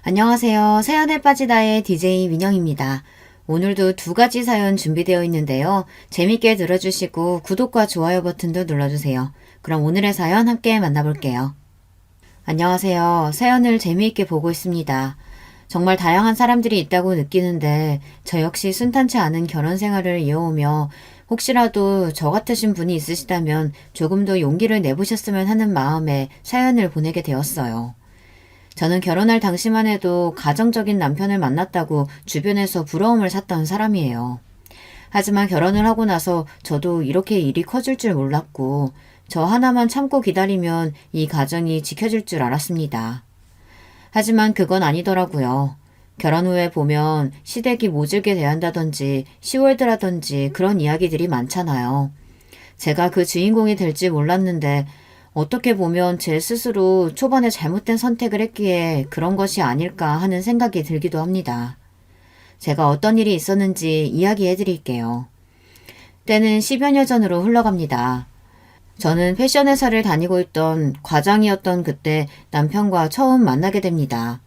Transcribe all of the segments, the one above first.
안녕하세요. 사연에 빠지다의 DJ 민영입니다. 오늘도 두 가지 사연 준비되어 있는데요. 재밌게 들어주시고 구독과 좋아요 버튼도 눌러주세요. 그럼 오늘의 사연 함께 만나볼게요. 안녕하세요. 사연을 재미있게 보고 있습니다. 정말 다양한 사람들이 있다고 느끼는데 저 역시 순탄치 않은 결혼 생활을 이어오며 혹시라도 저 같으신 분이 있으시다면 조금 더 용기를 내보셨으면 하는 마음에 사연을 보내게 되었어요. 저는 결혼할 당시만 해도 가정적인 남편을 만났다고 주변에서 부러움을 샀던 사람이에요. 하지만 결혼을 하고 나서 저도 이렇게 일이 커질 줄 몰랐고 저 하나만 참고 기다리면 이 가정이 지켜질 줄 알았습니다. 하지만 그건 아니더라고요. 결혼 후에 보면 시댁이 모질게 대한다든지 시월드라든지 그런 이야기들이 많잖아요. 제가 그 주인공이 될지 몰랐는데 어떻게 보면 제 스스로 초반에 잘못된 선택을 했기에 그런 것이 아닐까 하는 생각이 들기도 합니다. 제가 어떤 일이 있었는지 이야기해 드릴게요. 때는 10여 년 전으로 흘러갑니다. 저는 패션 회사를 다니고 있던 과장이었던 그때 남편과 처음 만나게 됩니다.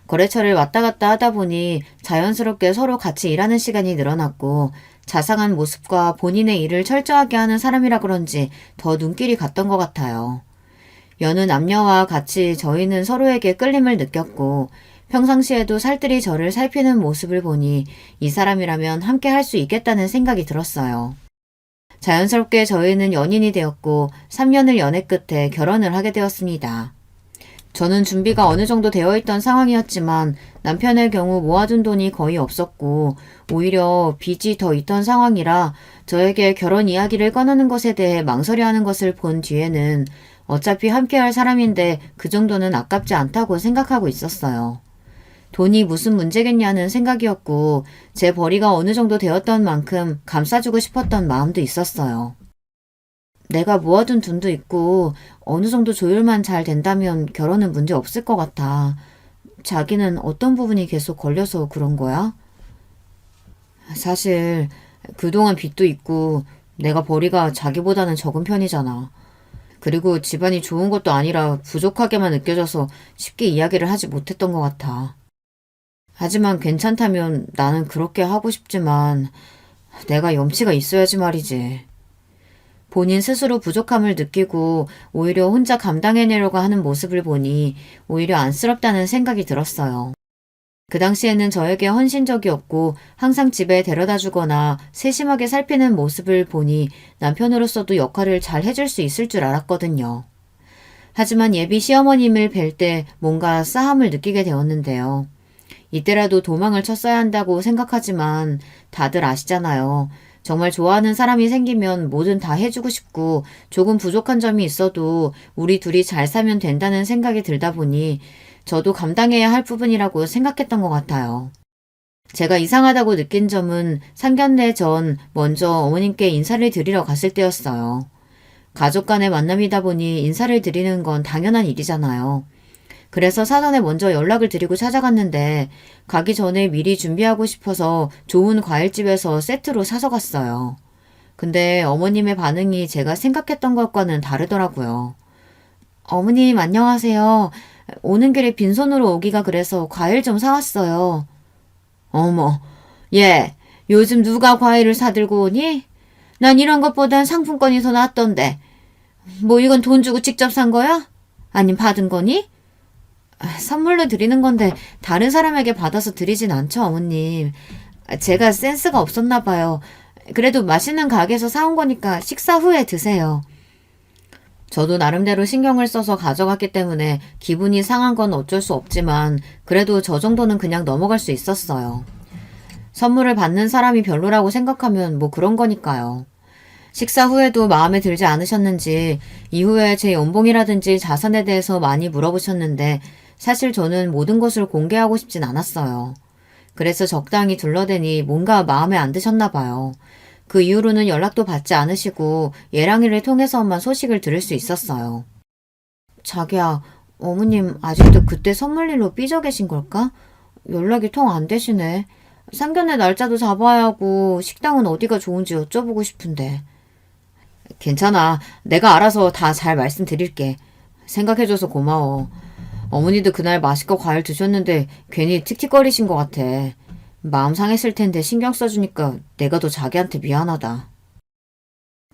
거래처를 왔다 갔다 하다 보니 자연스럽게 서로 같이 일하는 시간이 늘어났고 자상한 모습과 본인의 일을 철저하게 하는 사람이라 그런지 더 눈길이 갔던 것 같아요. 여느 남녀와 같이 저희는 서로에게 끌림을 느꼈고 평상시에도 살뜰히 저를 살피는 모습을 보니 이 사람이라면 함께 할 수 있겠다는 생각이 들었어요. 자연스럽게 저희는 연인이 되었고 3년을 연애 끝에 결혼을 하게 되었습니다. 저는 준비가 어느 정도 되어 있던 상황이었지만 남편의 경우 모아둔 돈이 거의 없었고 오히려 빚이 더 있던 상황이라 저에게 결혼 이야기를 꺼내는 것에 대해 망설여하는 것을 본 뒤에는 어차피 함께할 사람인데 그 정도는 아깝지 않다고 생각하고 있었어요. 돈이 무슨 문제겠냐는 생각이었고 제 벌이가 어느 정도 되었던 만큼 감싸주고 싶었던 마음도 있었어요. 내가 모아둔 돈도 있고 어느 정도 조율만 잘 된다면 결혼은 문제 없을 것 같아. 자기는 어떤 부분이 계속 걸려서 그런 거야? 사실 그동안 빚도 있고 내가 벌이가 자기보다는 적은 편이잖아. 그리고 집안이 좋은 것도 아니라 부족하게만 느껴져서 쉽게 이야기를 하지 못했던 것 같아. 하지만 괜찮다면 나는 그렇게 하고 싶지만 내가 염치가 있어야지 말이지. 본인 스스로 부족함을 느끼고 오히려 혼자 감당해내려고 하는 모습을 보니 오히려 안쓰럽다는 생각이 들었어요. 그 당시에는 저에게 헌신적이었고 항상 집에 데려다 주거나 세심하게 살피는 모습을 보니 남편으로서도 역할을 잘 해줄 수 있을 줄 알았거든요. 하지만 예비 시어머님을 뵐 때 뭔가 싸함을 느끼게 되었는데요. 이때라도 도망을 쳤어야 한다고 생각하지만 다들 아시잖아요. 정말 좋아하는 사람이 생기면 뭐든 다 해주고 싶고 조금 부족한 점이 있어도 우리 둘이 잘 살면 된다는 생각이 들다 보니 저도 감당해야 할 부분이라고 생각했던 것 같아요. 제가 이상하다고 느낀 점은 상견례 전 먼저 어머님께 인사를 드리러 갔을 때였어요. 가족 간의 만남이다 보니 인사를 드리는 건 당연한 일이잖아요. 그래서 사전에 먼저 연락을 드리고 찾아갔는데 가기 전에 미리 준비하고 싶어서 좋은 과일집에서 세트로 사서 갔어요. 근데 어머님의 반응이 제가 생각했던 것과는 다르더라고요. 어머님 안녕하세요. 오는 길에 빈손으로 오기가 그래서 과일 좀 사왔어요. 어머, 얘 요즘 누가 과일을 사들고 오니? 난 이런 것보단 상품권이 더 낫던데. 뭐 이건 돈 주고 직접 산 거야? 아님 받은 거니? 선물로 드리는 건데 다른 사람에게 받아서 드리진 않죠, 어머님. 제가 센스가 없었나 봐요. 그래도 맛있는 가게에서 사온 거니까 식사 후에 드세요. 저도 나름대로 신경을 써서 가져갔기 때문에 기분이 상한 건 어쩔 수 없지만 그래도 저 정도는 그냥 넘어갈 수 있었어요. 선물을 받는 사람이 별로라고 생각하면 뭐 그런 거니까요. 식사 후에도 마음에 들지 않으셨는지 이후에 제 연봉이라든지 자산에 대해서 많이 물어보셨는데 사실 저는 모든 것을 공개하고 싶진 않았어요. 그래서 적당히 둘러대니 뭔가 마음에 안 드셨나 봐요. 그 이후로는 연락도 받지 않으시고 예랑이를 통해서만 소식을 들을 수 있었어요. 자기야, 어머님 아직도 그때 선물 일로 삐져 계신 걸까? 연락이 통 안 되시네. 상견례 날짜도 잡아야 하고 식당은 어디가 좋은지 여쭤보고 싶은데. 괜찮아. 내가 알아서 다 잘 말씀드릴게. 생각해줘서 고마워. 어머니도 그날 맛있게 과일 드셨는데 괜히 틱틱거리신 것 같아. 마음 상했을 텐데 신경 써주니까 내가 더 자기한테 미안하다.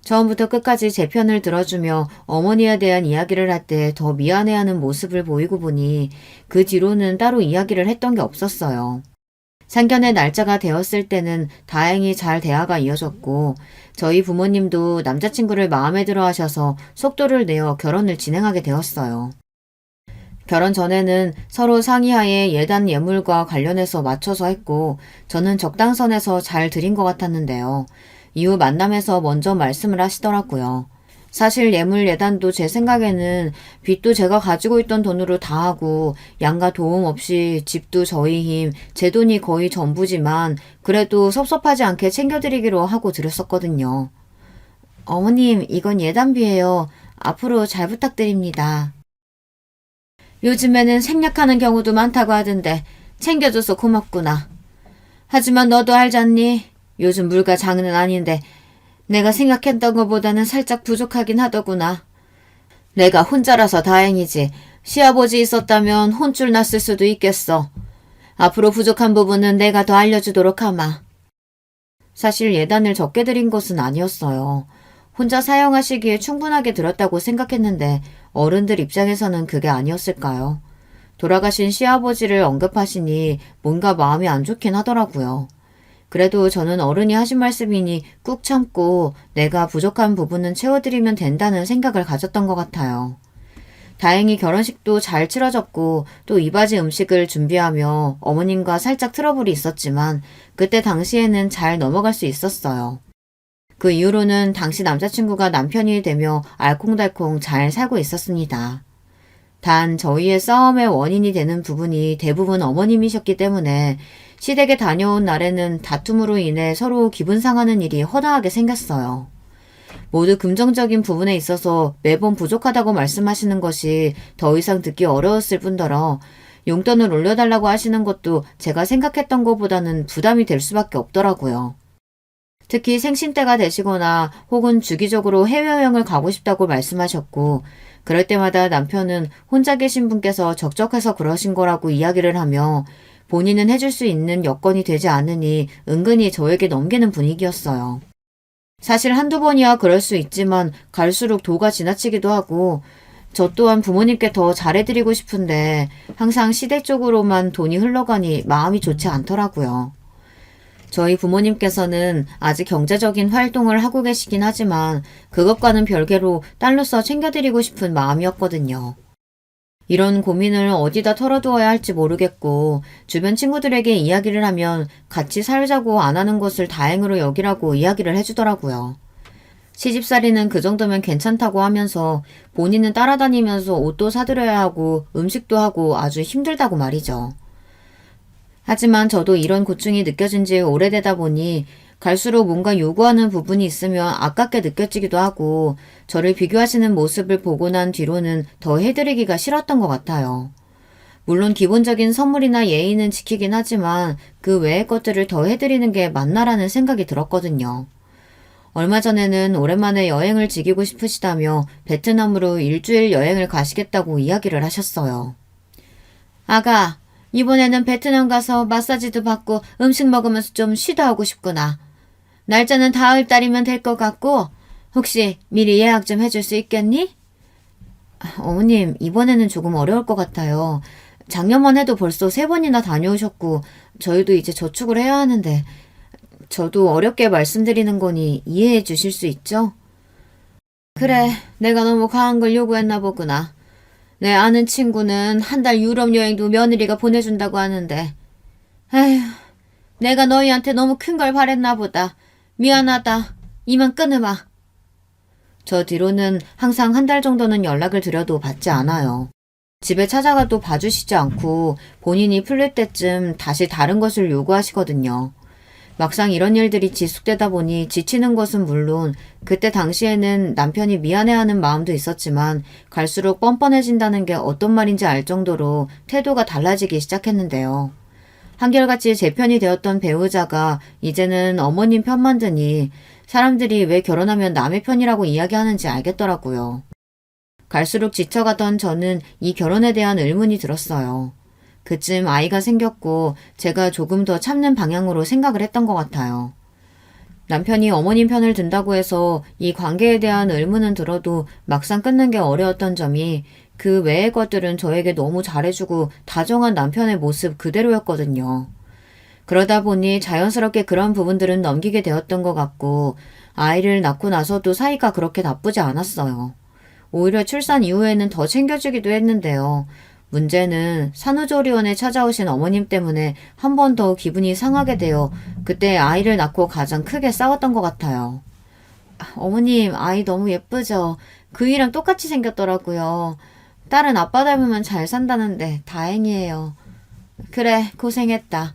처음부터 끝까지 제 편을 들어주며 어머니에 대한 이야기를 할 때 더 미안해하는 모습을 보이고 보니 그 뒤로는 따로 이야기를 했던 게 없었어요. 상견례 날짜가 되었을 때는 다행히 잘 대화가 이어졌고 저희 부모님도 남자친구를 마음에 들어 하셔서 속도를 내어 결혼을 진행하게 되었어요. 결혼 전에는 서로 상의하에 예단 예물과 관련해서 맞춰서 했고 저는 적당선에서 잘 드린 것 같았는데요. 이후 만남에서 먼저 말씀을 하시더라고요. 사실 예물 예단도 제 생각에는 빚도 제가 가지고 있던 돈으로 다 하고 양가 도움 없이 집도 저희 힘, 제 돈이 거의 전부지만 그래도 섭섭하지 않게 챙겨드리기로 하고 드렸었거든요. 어머님, 이건 예단비예요. 앞으로 잘 부탁드립니다. 요즘에는 생략하는 경우도 많다고 하던데 챙겨줘서 고맙구나. 하지만 너도 알잖니? 요즘 물가 장은 아닌데 내가 생각했던 것보다는 살짝 부족하긴 하더구나. 내가 혼자라서 다행이지. 시아버지 있었다면 혼쭐 났을 수도 있겠어. 앞으로 부족한 부분은 내가 더 알려주도록 하마. 사실 예단을 적게 드린 것은 아니었어요. 혼자 사용하시기에 충분하게 들었다고 생각했는데 어른들 입장에서는 그게 아니었을까요? 돌아가신 시아버지를 언급하시니 뭔가 마음이 안 좋긴 하더라고요. 그래도 저는 어른이 하신 말씀이니 꾹 참고 내가 부족한 부분은 채워드리면 된다는 생각을 가졌던 것 같아요. 다행히 결혼식도 잘 치러졌고 또 이바지 음식을 준비하며 어머님과 살짝 트러블이 있었지만 그때 당시에는 잘 넘어갈 수 있었어요. 그 이후로는 당시 남자친구가 남편이 되며 알콩달콩 잘 살고 있었습니다. 단 저희의 싸움의 원인이 되는 부분이 대부분 어머님이셨기 때문에 시댁에 다녀온 날에는 다툼으로 인해 서로 기분 상하는 일이 허다하게 생겼어요. 모두 긍정적인 부분에 있어서 매번 부족하다고 말씀하시는 것이 더 이상 듣기 어려웠을 뿐더러 용돈을 올려달라고 하시는 것도 제가 생각했던 것보다는 부담이 될 수밖에 없더라고요. 특히 생신 때가 되시거나 혹은 주기적으로 해외여행을 가고 싶다고 말씀하셨고 그럴 때마다 남편은 혼자 계신 분께서 적적해서 그러신 거라고 이야기를 하며 본인은 해줄 수 있는 여건이 되지 않으니 은근히 저에게 넘기는 분위기였어요. 사실 한두 번이야 그럴 수 있지만 갈수록 도가 지나치기도 하고 저 또한 부모님께 더 잘해드리고 싶은데 항상 시댁 쪽으로만 돈이 흘러가니 마음이 좋지 않더라고요. 저희 부모님께서는 아직 경제적인 활동을 하고 계시긴 하지만 그것과는 별개로 딸로서 챙겨드리고 싶은 마음이었거든요. 이런 고민을 어디다 털어두어야 할지 모르겠고 주변 친구들에게 이야기를 하면 같이 살자고 안 하는 것을 다행으로 여기라고 이야기를 해주더라고요. 시집살이는 그 정도면 괜찮다고 하면서 본인은 따라다니면서 옷도 사드려야 하고 음식도 하고 아주 힘들다고 말이죠. 하지만 저도 이런 고충이 느껴진 지 오래되다 보니 갈수록 뭔가 요구하는 부분이 있으면 아깝게 느껴지기도 하고 저를 비교하시는 모습을 보고 난 뒤로는 더 해드리기가 싫었던 것 같아요. 물론 기본적인 선물이나 예의는 지키긴 하지만 그 외의 것들을 더 해드리는 게 맞나라는 생각이 들었거든요. 얼마 전에는 오랜만에 여행을 즐기고 싶으시다며 베트남으로 일주일 여행을 가시겠다고 이야기를 하셨어요. 아가, 이번에는 베트남 가서 마사지도 받고 음식 먹으면서 좀 쉬다 오고 싶구나. 날짜는 다음 달이면 될 것 같고 혹시 미리 예약 좀 해줄 수 있겠니? 어머님, 이번에는 조금 어려울 것 같아요. 작년만 해도 벌써 3번이나 다녀오셨고 저희도 이제 저축을 해야 하는데 저도 어렵게 말씀드리는 거니 이해해 주실 수 있죠? 그래, 내가 너무 과한 걸 요구했나 보구나. 내 아는 친구는 한 달 유럽 여행도 며느리가 보내준다고 하는데 에휴, 내가 너희한테 너무 큰 걸 바랬나 보다. 미안하다. 이만 끊으마. 저 뒤로는 항상 한 달 정도는 연락을 드려도 받지 않아요. 집에 찾아가도 봐주시지 않고 본인이 풀릴 때쯤 다시 다른 것을 요구하시거든요. 막상 이런 일들이 지속되다 보니 지치는 것은 물론 그때 당시에는 남편이 미안해하는 마음도 있었지만 갈수록 뻔뻔해진다는 게 어떤 말인지 알 정도로 태도가 달라지기 시작했는데요. 한결같이 제 편이 되었던 배우자가 이제는 어머님 편만 드니 사람들이 왜 결혼하면 남의 편이라고 이야기하는지 알겠더라고요. 갈수록 지쳐가던 저는 이 결혼에 대한 의문이 들었어요. 그쯤 아이가 생겼고 제가 조금 더 참는 방향으로 생각을 했던 것 같아요. 남편이 어머님 편을 든다고 해서 이 관계에 대한 의문은 들어도 막상 끊는 게 어려웠던 점이 그 외의 것들은 저에게 너무 잘해주고 다정한 남편의 모습 그대로였거든요. 그러다 보니 자연스럽게 그런 부분들은 넘기게 되었던 것 같고 아이를 낳고 나서도 사이가 그렇게 나쁘지 않았어요. 오히려 출산 이후에는 더 챙겨주기도 했는데요. 문제는 산후조리원에 찾아오신 어머님 때문에 한 번 더 기분이 상하게 되어 그때 아이를 낳고 가장 크게 싸웠던 것 같아요. 어머님, 아이 너무 예쁘죠? 그이랑 똑같이 생겼더라고요. 딸은 아빠 닮으면 잘 산다는데 다행이에요. 그래, 고생했다.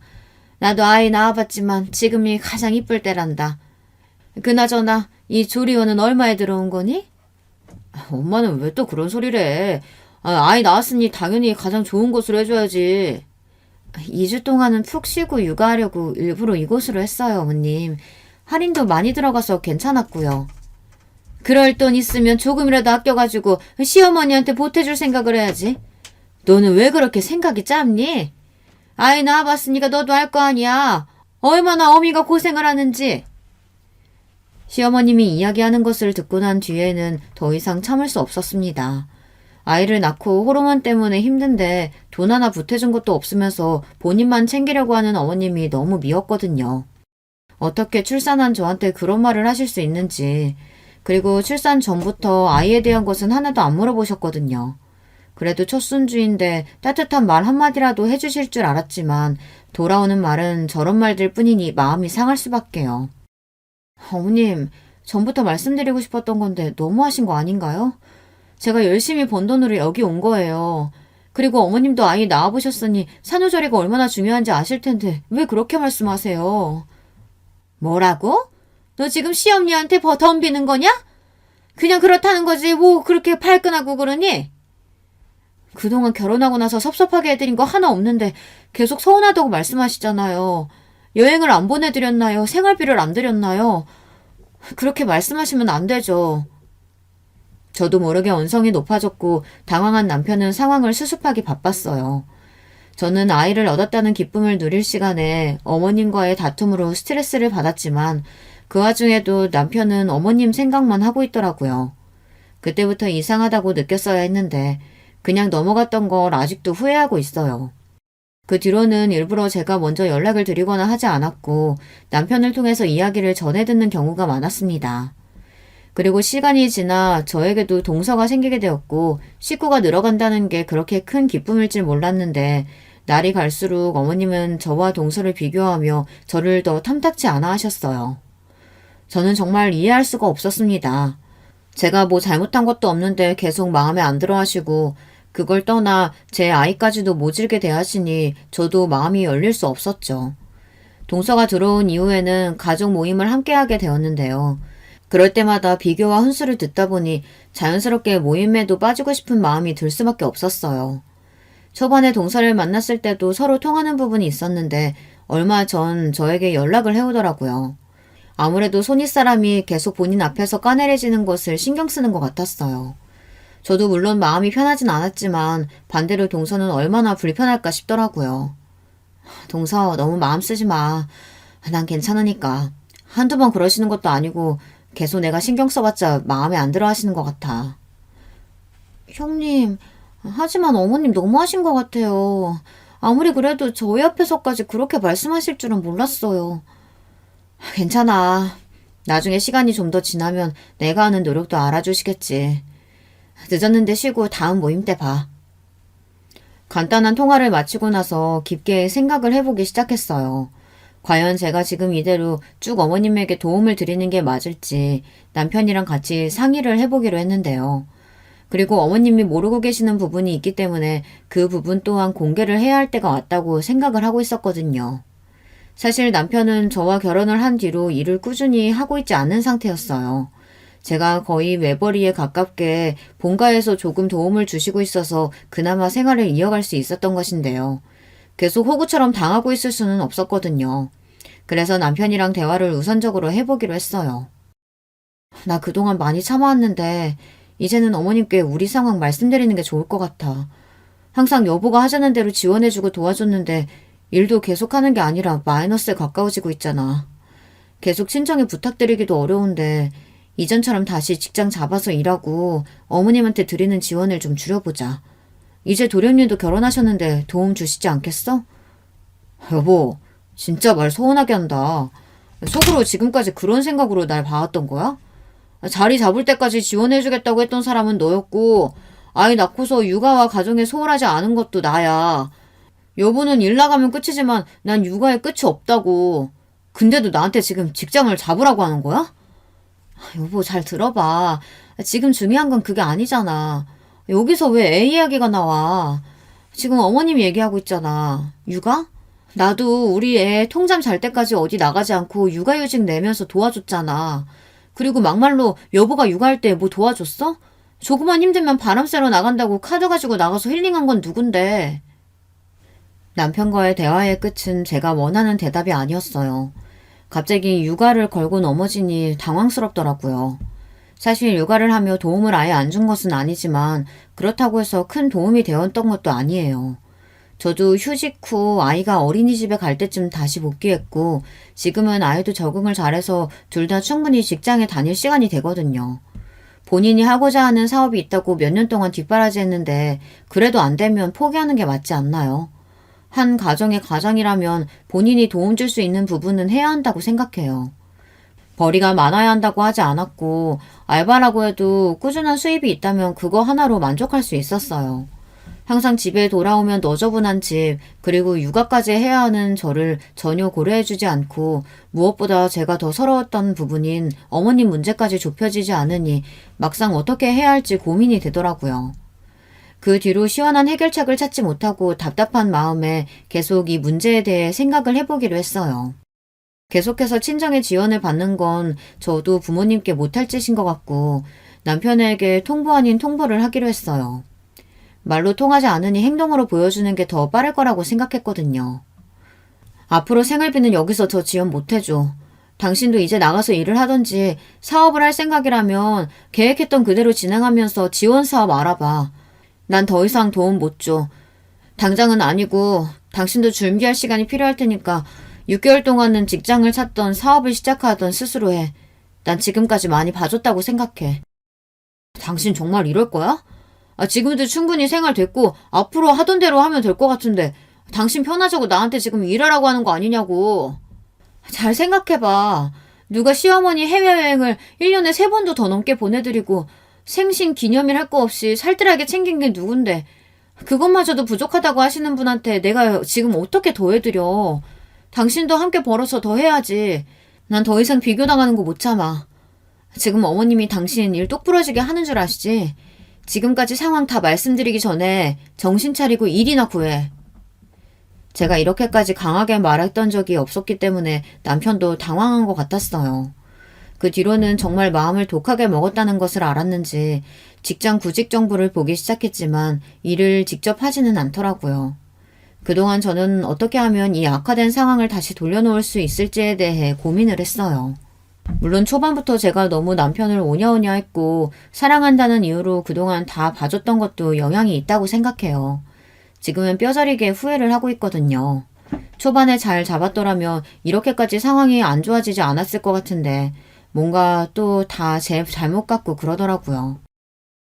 나도 아이 낳아봤지만 지금이 가장 이쁠 때란다. 그나저나 이 조리원은 얼마에 들어온 거니? 엄마는 왜 또 그런 소리를 해? 아이 낳았으니 당연히 가장 좋은 곳으로 해줘야지. 2주 동안은 푹 쉬고 육아하려고 일부러 이곳으로 했어요, 어머님. 할인도 많이 들어가서 괜찮았고요. 그럴 돈 있으면 조금이라도 아껴가지고 시어머니한테 보태줄 생각을 해야지. 너는 왜 그렇게 생각이 짧니? 아이 낳아봤으니까 너도 알 거 아니야. 얼마나 어미가 고생을 하는지. 시어머님이 이야기하는 것을 듣고 난 뒤에는 더 이상 참을 수 없었습니다. 아이를 낳고 호르몬 때문에 힘든데 돈 하나 보태준 것도 없으면서 본인만 챙기려고 하는 어머님이 너무 미웠거든요. 어떻게 출산한 저한테 그런 말을 하실 수 있는지, 그리고 출산 전부터 아이에 대한 것은 하나도 안 물어보셨거든요. 그래도 첫 손주인데 따뜻한 말 한마디라도 해주실 줄 알았지만 돌아오는 말은 저런 말들 뿐이니 마음이 상할 수밖에요. 어머님, 전부터 말씀드리고 싶었던 건데 너무하신 거 아닌가요? 제가 열심히 번 돈으로 여기 온 거예요. 그리고 어머님도 아이 낳아보셨으니 산후조리가 얼마나 중요한지 아실 텐데 왜 그렇게 말씀하세요? 뭐라고? 너 지금 시엄니한테 덤비는 거냐? 그냥 그렇다는 거지 뭐 그렇게 발끈하고 그러니? 그동안 결혼하고 나서 섭섭하게 해드린 거 하나 없는데 계속 서운하다고 말씀하시잖아요. 여행을 안 보내드렸나요? 생활비를 안 드렸나요? 그렇게 말씀하시면 안 되죠. 저도 모르게 언성이 높아졌고 당황한 남편은 상황을 수습하기 바빴어요. 저는 아이를 얻었다는 기쁨을 누릴 시간에 어머님과의 다툼으로 스트레스를 받았지만 그 와중에도 남편은 어머님 생각만 하고 있더라고요. 그때부터 이상하다고 느꼈어야 했는데 그냥 넘어갔던 걸 아직도 후회하고 있어요. 그 뒤로는 일부러 제가 먼저 연락을 드리거나 하지 않았고 남편을 통해서 이야기를 전해 듣는 경우가 많았습니다. 그리고 시간이 지나 저에게도 동서가 생기게 되었고 식구가 늘어간다는 게 그렇게 큰 기쁨일 줄 몰랐는데 날이 갈수록 어머님은 저와 동서를 비교하며 저를 더 탐탁지 않아 하셨어요. 저는 정말 이해할 수가 없었습니다. 제가 뭐 잘못한 것도 없는데 계속 마음에 안 들어 하시고 그걸 떠나 제 아이까지도 모질게 대하시니 저도 마음이 열릴 수 없었죠. 동서가 들어온 이후에는 가족 모임을 함께하게 되었는데요. 그럴 때마다 비교와 훈수를 듣다 보니 자연스럽게 모임에도 빠지고 싶은 마음이 들 수밖에 없었어요. 초반에 동서를 만났을 때도 서로 통하는 부분이 있었는데 얼마 전 저에게 연락을 해오더라고요. 아무래도 손윗사람이 계속 본인 앞에서 까내려지는 것을 신경 쓰는 것 같았어요. 저도 물론 마음이 편하진 않았지만 반대로 동서는 얼마나 불편할까 싶더라고요. 동서 너무 마음 쓰지 마. 난 괜찮으니까. 한두 번 그러시는 것도 아니고 계속 내가 신경 써봤자 마음에 안 들어 하시는 것 같아. 형님, 하지만 어머님 너무하신 것 같아요. 아무리 그래도 저희 앞에서까지 그렇게 말씀하실 줄은 몰랐어요. 괜찮아. 나중에 시간이 좀 더 지나면 내가 하는 노력도 알아주시겠지. 늦었는데 쉬고 다음 모임 때 봐. 간단한 통화를 마치고 나서 깊게 생각을 해보기 시작했어요. 과연 제가 지금 이대로 쭉 어머님에게 도움을 드리는 게 맞을지 남편이랑 같이 상의를 해보기로 했는데요. 그리고 어머님이 모르고 계시는 부분이 있기 때문에 그 부분 또한 공개를 해야 할 때가 왔다고 생각을 하고 있었거든요. 사실 남편은 저와 결혼을 한 뒤로 일을 꾸준히 하고 있지 않은 상태였어요. 제가 거의 외벌이에 가깝게 본가에서 조금 도움을 주시고 있어서 그나마 생활을 이어갈 수 있었던 것인데요. 계속 호구처럼 당하고 있을 수는 없었거든요. 그래서 남편이랑 대화를 우선적으로 해보기로 했어요. 나 그동안 많이 참아왔는데 이제는 어머님께 우리 상황 말씀드리는 게 좋을 것 같아. 항상 여보가 하자는 대로 지원해주고 도와줬는데 일도 계속하는 게 아니라 마이너스에 가까워지고 있잖아. 계속 친정에 부탁드리기도 어려운데 이전처럼 다시 직장 잡아서 일하고 어머님한테 드리는 지원을 좀 줄여보자. 이제 도련님도 결혼하셨는데 도움 주시지 않겠어? 여보, 진짜 말 서운하게 한다. 속으로 지금까지 그런 생각으로 날 봐왔던 거야? 자리 잡을 때까지 지원해주겠다고 했던 사람은 너였고 아이 낳고서 육아와 가정에 소홀하지 않은 것도 나야. 여보는 일 나가면 끝이지만 난 육아에 끝이 없다고. 근데도 나한테 지금 직장을 잡으라고 하는 거야? 여보, 잘 들어봐. 지금 중요한 건 그게 아니잖아. 여기서 왜 애 이야기가 나와? 지금 어머님 얘기하고 있잖아. 육아? 나도 우리 애 통잠 잘 때까지 어디 나가지 않고 육아휴직 내면서 도와줬잖아. 그리고 막말로 여보가 육아할 때 뭐 도와줬어? 조금만 힘들면 바람 쐬러 나간다고 카드 가지고 나가서 힐링한 건 누군데? 남편과의 대화의 끝은 제가 원하는 대답이 아니었어요. 갑자기 육아를 걸고 넘어지니 당황스럽더라고요. 사실 육아를 하며 도움을 아예 안 준 것은 아니지만 그렇다고 해서 큰 도움이 되었던 것도 아니에요. 저도 휴직 후 아이가 어린이집에 갈 때쯤 다시 복귀했고 지금은 아이도 적응을 잘해서 둘 다 충분히 직장에 다닐 시간이 되거든요. 본인이 하고자 하는 사업이 있다고 몇 년 동안 뒷바라지했는데 그래도 안 되면 포기하는 게 맞지 않나요? 한 가정의 가장이라면 본인이 도움 줄 수 있는 부분은 해야 한다고 생각해요. 벌이가 많아야 한다고 하지 않았고 알바라고 해도 꾸준한 수입이 있다면 그거 하나로 만족할 수 있었어요. 항상 집에 돌아오면 너저분한 집, 그리고 육아까지 해야 하는 저를 전혀 고려해주지 않고 무엇보다 제가 더 서러웠던 부분인 어머님 문제까지 좁혀지지 않으니 막상 어떻게 해야 할지 고민이 되더라고요. 그 뒤로 시원한 해결책을 찾지 못하고 답답한 마음에 계속 이 문제에 대해 생각을 해보기로 했어요. 계속해서 친정의 지원을 받는 건 저도 부모님께 못할 짓인 것 같고 남편에게 통보 아닌 통보를 하기로 했어요. 말로 통하지 않으니 행동으로 보여주는 게 더 빠를 거라고 생각했거든요. 앞으로 생활비는 여기서 더 지원 못해줘. 당신도 이제 나가서 일을 하던지 사업을 할 생각이라면 계획했던 그대로 진행하면서 지원 사업 알아봐. 난 더 이상 도움 못 줘. 당장은 아니고 당신도 준비할 시간이 필요할 테니까 6개월 동안은 직장을 찾던 사업을 시작하던 스스로 해. 난 지금까지 많이 봐줬다고 생각해. 당신 정말 이럴 거야? 지금도 충분히 생활됐고 앞으로 하던 대로 하면 될 것 같은데 당신 편하자고 나한테 지금 일하라고 하는 거 아니냐고. 잘 생각해봐. 누가 시어머니 해외여행을 1년에 3번도 더 넘게 보내드리고 생신 기념일 할 거 없이 살뜰하게 챙긴 게 누군데 그것마저도 부족하다고 하시는 분한테 내가 지금 어떻게 더 해드려. 당신도 함께 벌어서 더 해야지. 난 더 이상 비교당하는 거 못 참아. 지금 어머님이 당신 일 똑부러지게 하는 줄 아시지? 지금까지 상황 다 말씀드리기 전에 정신 차리고 일이나 구해. 제가 이렇게까지 강하게 말했던 적이 없었기 때문에 남편도 당황한 것 같았어요. 그 뒤로는 정말 마음을 독하게 먹었다는 것을 알았는지 직장 구직 정보를 보기 시작했지만 일을 직접 하지는 않더라고요. 그동안 저는 어떻게 하면 이 악화된 상황을 다시 돌려놓을 수 있을지에 대해 고민을 했어요. 물론 초반부터 제가 너무 남편을 오냐오냐 했고 사랑한다는 이유로 그동안 다 봐줬던 것도 영향이 있다고 생각해요. 지금은 뼈저리게 후회를 하고 있거든요. 초반에 잘 잡았더라면 이렇게까지 상황이 안 좋아지지 않았을 것 같은데 뭔가 또 다 제 잘못 같고 그러더라고요.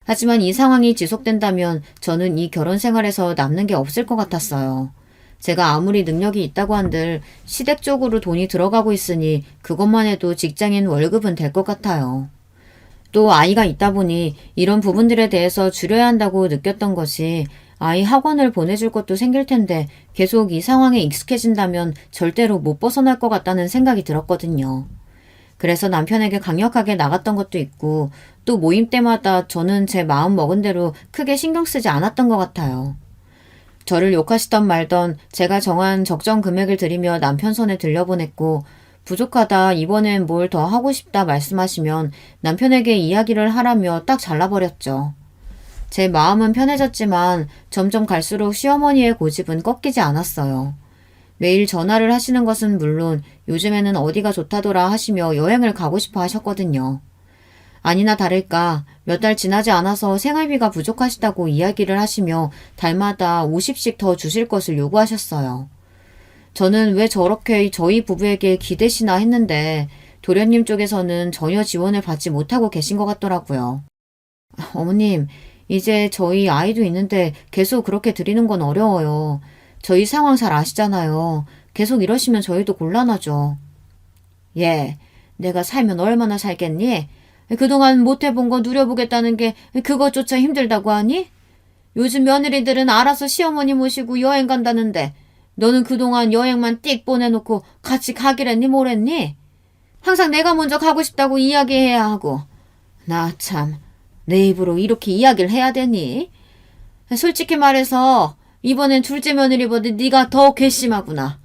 하지만 이 상황이 지속된다면 저는 이 결혼 생활에서 남는 게 없을 것 같았어요. 제가 아무리 능력이 있다고 한들 시댁 쪽으로 돈이 들어가고 있으니 그것만 해도 직장인 월급은 될 것 같아요. 또 아이가 있다 보니 이런 부분들에 대해서 줄여야 한다고 느꼈던 것이 아이 학원을 보내줄 것도 생길 텐데 계속 이 상황에 익숙해진다면 절대로 못 벗어날 것 같다는 생각이 들었거든요. 그래서 남편에게 강력하게 나갔던 것도 있고 또 모임 때마다 저는 제 마음 먹은 대로 크게 신경 쓰지 않았던 것 같아요. 저를 욕하시던 말던 제가 정한 적정 금액을 드리며 남편 손에 들려보냈고 부족하다 이번엔 뭘 더 하고 싶다 말씀하시면 남편에게 이야기를 하라며 딱 잘라버렸죠. 제 마음은 편해졌지만 점점 갈수록 시어머니의 고집은 꺾이지 않았어요. 매일 전화를 하시는 것은 물론 요즘에는 어디가 좋다더라 하시며 여행을 가고 싶어 하셨거든요. 아니나 다를까 몇 달 지나지 않아서 생활비가 부족하시다고 이야기를 하시며 달마다 50씩 더 주실 것을 요구하셨어요. 저는 왜 저렇게 저희 부부에게 기대시나 했는데 도련님 쪽에서는 전혀 지원을 받지 못하고 계신 것 같더라고요. 어머님, 이제 저희 아이도 있는데 계속 그렇게 드리는 건 어려워요. 저희 상황 잘 아시잖아요. 계속 이러시면 저희도 곤란하죠. 예, 내가 살면 얼마나 살겠니? 그동안 못 해본 거 누려보겠다는 게 그것조차 힘들다고 하니? 요즘 며느리들은 알아서 시어머니 모시고 여행 간다는데 너는 그동안 여행만 띡 보내놓고 같이 가기랬니 뭐랬니? 항상 내가 먼저 가고 싶다고 이야기해야 하고 나 참 내 입으로 이렇게 이야기를 해야 되니? 솔직히 말해서 이번엔 둘째 며느리보다 네가 더 괘씸하구나.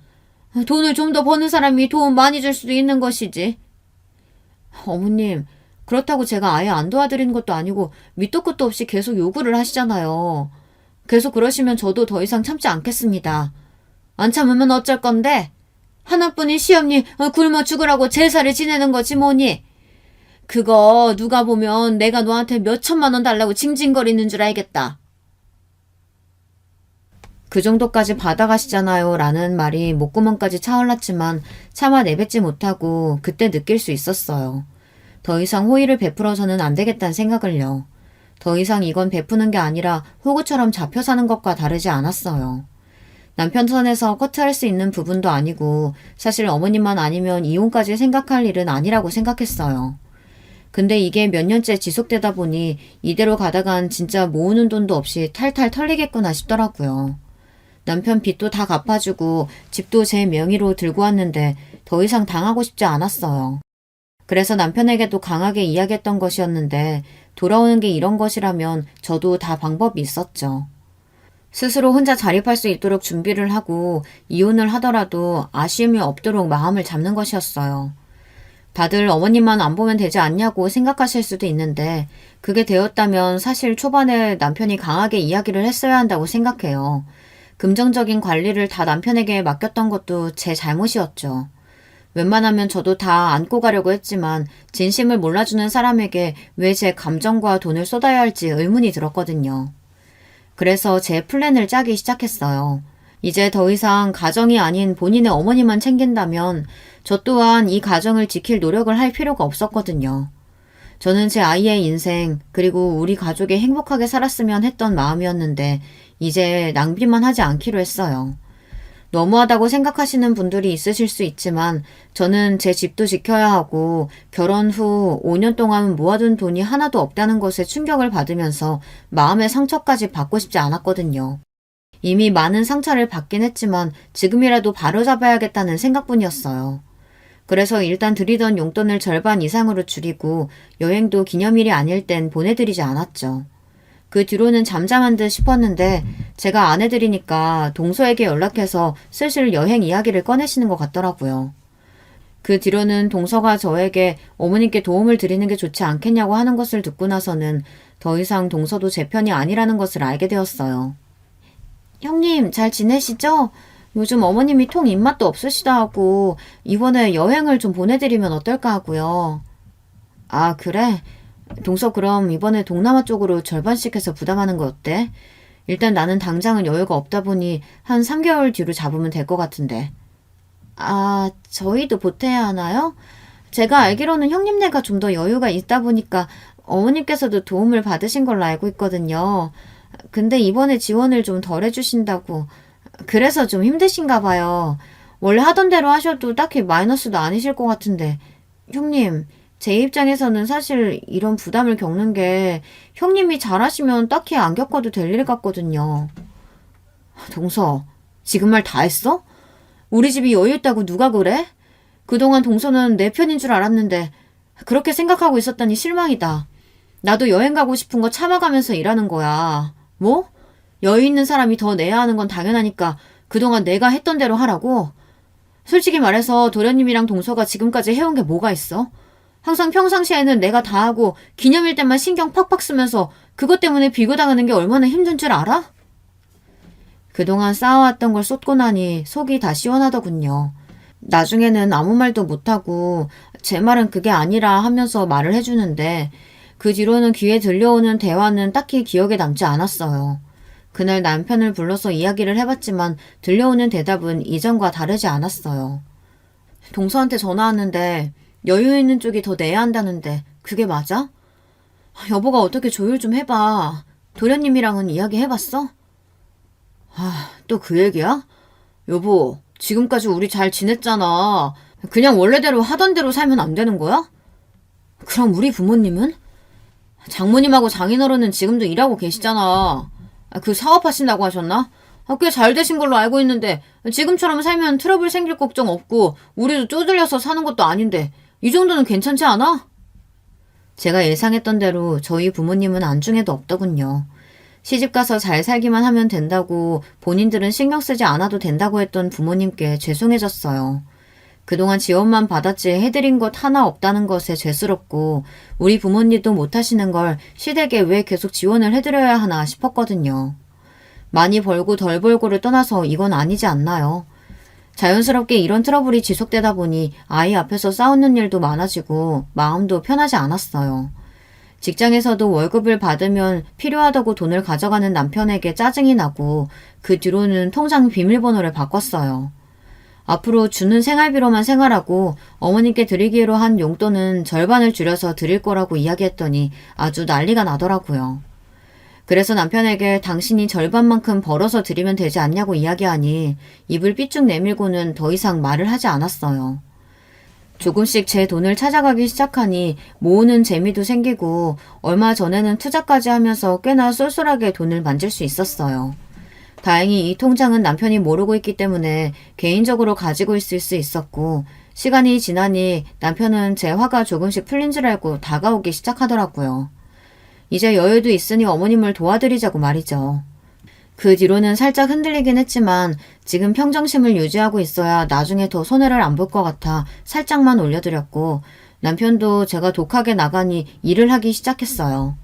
돈을 좀 더 버는 사람이 도움 많이 줄 수도 있는 것이지. 어머님, 그렇다고 제가 아예 안 도와드리는 것도 아니고 밑도 끝도 없이 계속 요구를 하시잖아요. 계속 그러시면 저도 더 이상 참지 않겠습니다. 안 참으면 어쩔 건데? 하나뿐인 시엄니 굶어 죽으라고 제사를 지내는 거지 뭐니? 그거 누가 보면 내가 너한테 몇 천만 원 달라고 징징거리는 줄 알겠다. 그 정도까지 받아가시잖아요 라는 말이 목구멍까지 차올랐지만 차마 내뱉지 못하고 그때 느낄 수 있었어요. 더 이상 호의를 베풀어서는 안 되겠다는 생각을요. 더 이상 이건 베푸는 게 아니라 호구처럼 잡혀 사는 것과 다르지 않았어요. 남편 선에서 커트할 수 있는 부분도 아니고 사실 어머님만 아니면 이혼까지 생각할 일은 아니라고 생각했어요. 근데 이게 몇 년째 지속되다 보니 이대로 가다간 진짜 모으는 돈도 없이 탈탈 털리겠구나 싶더라고요. 남편 빚도 다 갚아주고 집도 제 명의로 들고 왔는데 더 이상 당하고 싶지 않았어요. 그래서 남편에게도 강하게 이야기했던 것이었는데 돌아오는 게 이런 것이라면 저도 다 방법이 있었죠. 스스로 혼자 자립할 수 있도록 준비를 하고 이혼을 하더라도 아쉬움이 없도록 마음을 잡는 것이었어요. 다들 어머님만 안 보면 되지 않냐고 생각하실 수도 있는데 그게 되었다면 사실 초반에 남편이 강하게 이야기를 했어야 한다고 생각해요. 금전적인 관리를 다 남편에게 맡겼던 것도 제 잘못이었죠. 웬만하면 저도 다 안고 가려고 했지만 진심을 몰라주는 사람에게 왜 제 감정과 돈을 쏟아야 할지 의문이 들었거든요. 그래서 제 플랜을 짜기 시작했어요. 이제 더 이상 가정이 아닌 본인의 어머니만 챙긴다면 저 또한 이 가정을 지킬 노력을 할 필요가 없었거든요. 저는 제 아이의 인생 그리고 우리 가족이 행복하게 살았으면 했던 마음이었는데 이제 낭비만 하지 않기로 했어요. 너무하다고 생각하시는 분들이 있으실 수 있지만 저는 제 집도 지켜야 하고 결혼 후 5년 동안 모아둔 돈이 하나도 없다는 것에 충격을 받으면서 마음의 상처까지 받고 싶지 않았거든요. 이미 많은 상처를 받긴 했지만 지금이라도 바로잡아야겠다는 생각뿐이었어요. 그래서 일단 드리던 용돈을 절반 이상으로 줄이고 여행도 기념일이 아닐 땐 보내드리지 않았죠. 그 뒤로는 잠잠한 듯 싶었는데 제가 안 해드리니까 동서에게 연락해서 슬슬 여행 이야기를 꺼내시는 것 같더라고요. 그 뒤로는 동서가 저에게 어머님께 도움을 드리는 게 좋지 않겠냐고 하는 것을 듣고 나서는 더 이상 동서도 제 편이 아니라는 것을 알게 되었어요. 형님 잘 지내시죠? 요즘 어머님이 통 입맛도 없으시다 하고 이번에 여행을 좀 보내드리면 어떨까 하고요. 아 그래? 동서 그럼 이번에 동남아 쪽으로 절반씩 해서 부담하는 거 어때? 일단 나는 당장은 여유가 없다 보니 한 3개월 뒤로 잡으면 될 것 같은데. 아 저희도 보태야 하나요? 제가 알기로는 형님네가 좀 더 여유가 있다 보니까 어머님께서도 도움을 받으신 걸로 알고 있거든요. 근데 이번에 지원을 좀 덜 해주신다고. 그래서 좀 힘드신가 봐요. 원래 하던 대로 하셔도 딱히 마이너스도 아니실 것 같은데. 형님, 제 입장에서는 사실 이런 부담을 겪는 게 형님이 잘하시면 딱히 안 겪어도 될 일 같거든요. 동서, 지금 말 다 했어? 우리 집이 여유 있다고 누가 그래? 그동안 동서는 내 편인 줄 알았는데 그렇게 생각하고 있었다니 실망이다. 나도 여행 가고 싶은 거 참아가면서 일하는 거야. 뭐? 여유 있는 사람이 더 내야 하는 건 당연하니까 그동안 내가 했던 대로 하라고? 솔직히 말해서 도련님이랑 동서가 지금까지 해온 게 뭐가 있어? 항상 평상시에는 내가 다 하고 기념일 때만 신경 팍팍 쓰면서 그것 때문에 비교당하는 게 얼마나 힘든 줄 알아? 그동안 쌓아왔던 걸 쏟고 나니 속이 다 시원하더군요. 나중에는 아무 말도 못하고 제 말은 그게 아니라 하면서 말을 해주는데 그 뒤로는 귀에 들려오는 대화는 딱히 기억에 남지 않았어요. 그날 남편을 불러서 이야기를 해봤지만 들려오는 대답은 이전과 다르지 않았어요. 동서한테 전화 왔는데 여유 있는 쪽이 더 내야 한다는데 그게 맞아? 여보가 어떻게 조율 좀 해봐. 도련님이랑은 이야기 해봤어? 또 그 얘기야? 여보, 지금까지 우리 잘 지냈잖아. 그냥 원래대로 하던 대로 살면 안 되는 거야? 그럼 우리 부모님은? 장모님하고 장인어른은 지금도 일하고 계시잖아. 그 사업하신다고 하셨나? 꽤 잘 되신 걸로 알고 있는데 지금처럼 살면 트러블 생길 걱정 없고 우리도 쪼들려서 사는 것도 아닌데 이 정도는 괜찮지 않아? 제가 예상했던 대로 저희 부모님은 안중에도 없더군요. 시집가서 잘 살기만 하면 된다고 본인들은 신경 쓰지 않아도 된다고 했던 부모님께 죄송해졌어요. 그동안 지원만 받았지 해드린 것 하나 없다는 것에 죄스럽고 우리 부모님도 못하시는 걸 시댁에 왜 계속 지원을 해드려야 하나 싶었거든요. 많이 벌고 덜 벌고를 떠나서 이건 아니지 않나요? 자연스럽게 이런 트러블이 지속되다 보니 아이 앞에서 싸우는 일도 많아지고 마음도 편하지 않았어요. 직장에서도 월급을 받으면 필요하다고 돈을 가져가는 남편에게 짜증이 나고 그 뒤로는 통장 비밀번호를 바꿨어요. 앞으로 주는 생활비로만 생활하고 어머님께 드리기로 한 용돈은 절반을 줄여서 드릴 거라고 이야기했더니 아주 난리가 나더라고요. 그래서 남편에게 당신이 절반만큼 벌어서 드리면 되지 않냐고 이야기하니 입을 삐쭉 내밀고는 더 이상 말을 하지 않았어요. 조금씩 제 돈을 찾아가기 시작하니 모으는 재미도 생기고 얼마 전에는 투자까지 하면서 꽤나 쏠쏠하게 돈을 만질 수 있었어요. 다행히 이 통장은 남편이 모르고 있기 때문에 개인적으로 가지고 있을 수 있었고 시간이 지나니 남편은 제 화가 조금씩 풀린 줄 알고 다가오기 시작하더라고요. 이제 여유도 있으니 어머님을 도와드리자고 말이죠. 그 뒤로는 살짝 흔들리긴 했지만 지금 평정심을 유지하고 있어야 나중에 더 손해를 안 볼 것 같아 살짝만 올려드렸고 남편도 제가 독하게 나가니 일을 하기 시작했어요.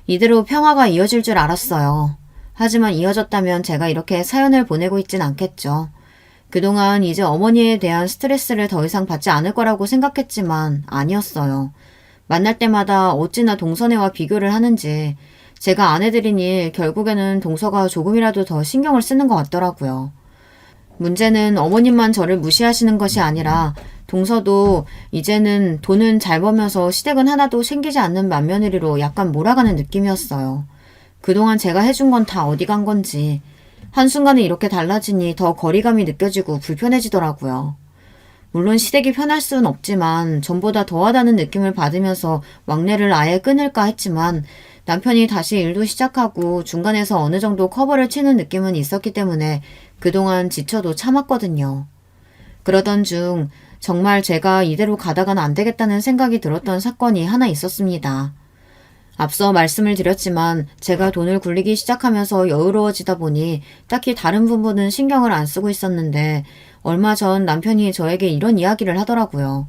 이대로 평화가 이어질 줄 알았어요. 하지만 이어졌다면 제가 이렇게 사연을 보내고 있진 않겠죠. 그동안 이제 어머니에 대한 스트레스를 더 이상 받지 않을 거라고 생각했지만 아니었어요. 만날 때마다 어찌나 동서네와 비교를 하는지 제가 안 해드린 일 결국에는 동서가 조금이라도 더 신경을 쓰는 것 같더라고요. 문제는 어머님만 저를 무시하시는 것이 아니라 동서도 이제는 돈은 잘 벌면서 시댁은 하나도 챙기지 않는 맏며느리로 약간 몰아가는 느낌이었어요. 그동안 제가 해준 건 다 어디 간 건지 한순간에 이렇게 달라지니 더 거리감이 느껴지고 불편해지더라고요. 물론 시댁이 편할 수는 없지만 전보다 더하다는 느낌을 받으면서 왕래를 아예 끊을까 했지만 남편이 다시 일도 시작하고 중간에서 어느 정도 커버를 치는 느낌은 있었기 때문에 그동안 지쳐도 참았거든요. 그러던 중 정말 제가 이대로 가다가는 안 되겠다는 생각이 들었던 사건이 하나 있었습니다. 앞서 말씀을 드렸지만 제가 돈을 굴리기 시작하면서 여유로워지다 보니 딱히 다른 부분은 신경을 안 쓰고 있었는데 얼마 전 남편이 저에게 이런 이야기를 하더라고요.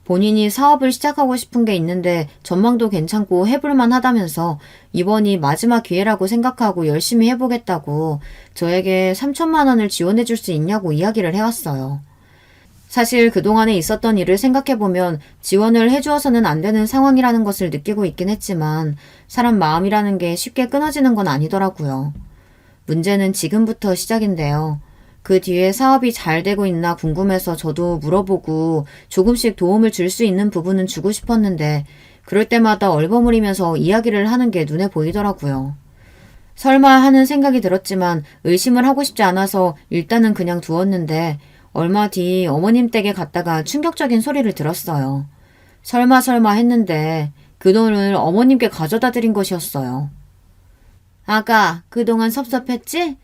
본인이 사업을 시작하고 싶은 게 있는데 전망도 괜찮고 해볼만 하다면서 이번이 마지막 기회라고 생각하고 열심히 해보겠다고 저에게 3천만 원을 지원해 줄 수 있냐고 이야기를 해왔어요. 사실 그동안에 있었던 일을 생각해보면 지원을 해주어서는 안 되는 상황이라는 것을 느끼고 있긴 했지만 사람 마음이라는 게 쉽게 끊어지는 건 아니더라고요. 문제는 지금부터 시작인데요. 그 뒤에 사업이 잘 되고 있나 궁금해서 저도 물어보고 조금씩 도움을 줄 수 있는 부분은 주고 싶었는데 그럴 때마다 얼버무리면서 이야기를 하는 게 눈에 보이더라고요. 설마 하는 생각이 들었지만 의심을 하고 싶지 않아서 일단은 그냥 두었는데 얼마 뒤 어머님 댁에 갔다가 충격적인 소리를 들었어요. 설마 했는데 그 돈을 어머님께 가져다 드린 것이었어요. 아가, 그동안 섭섭했지?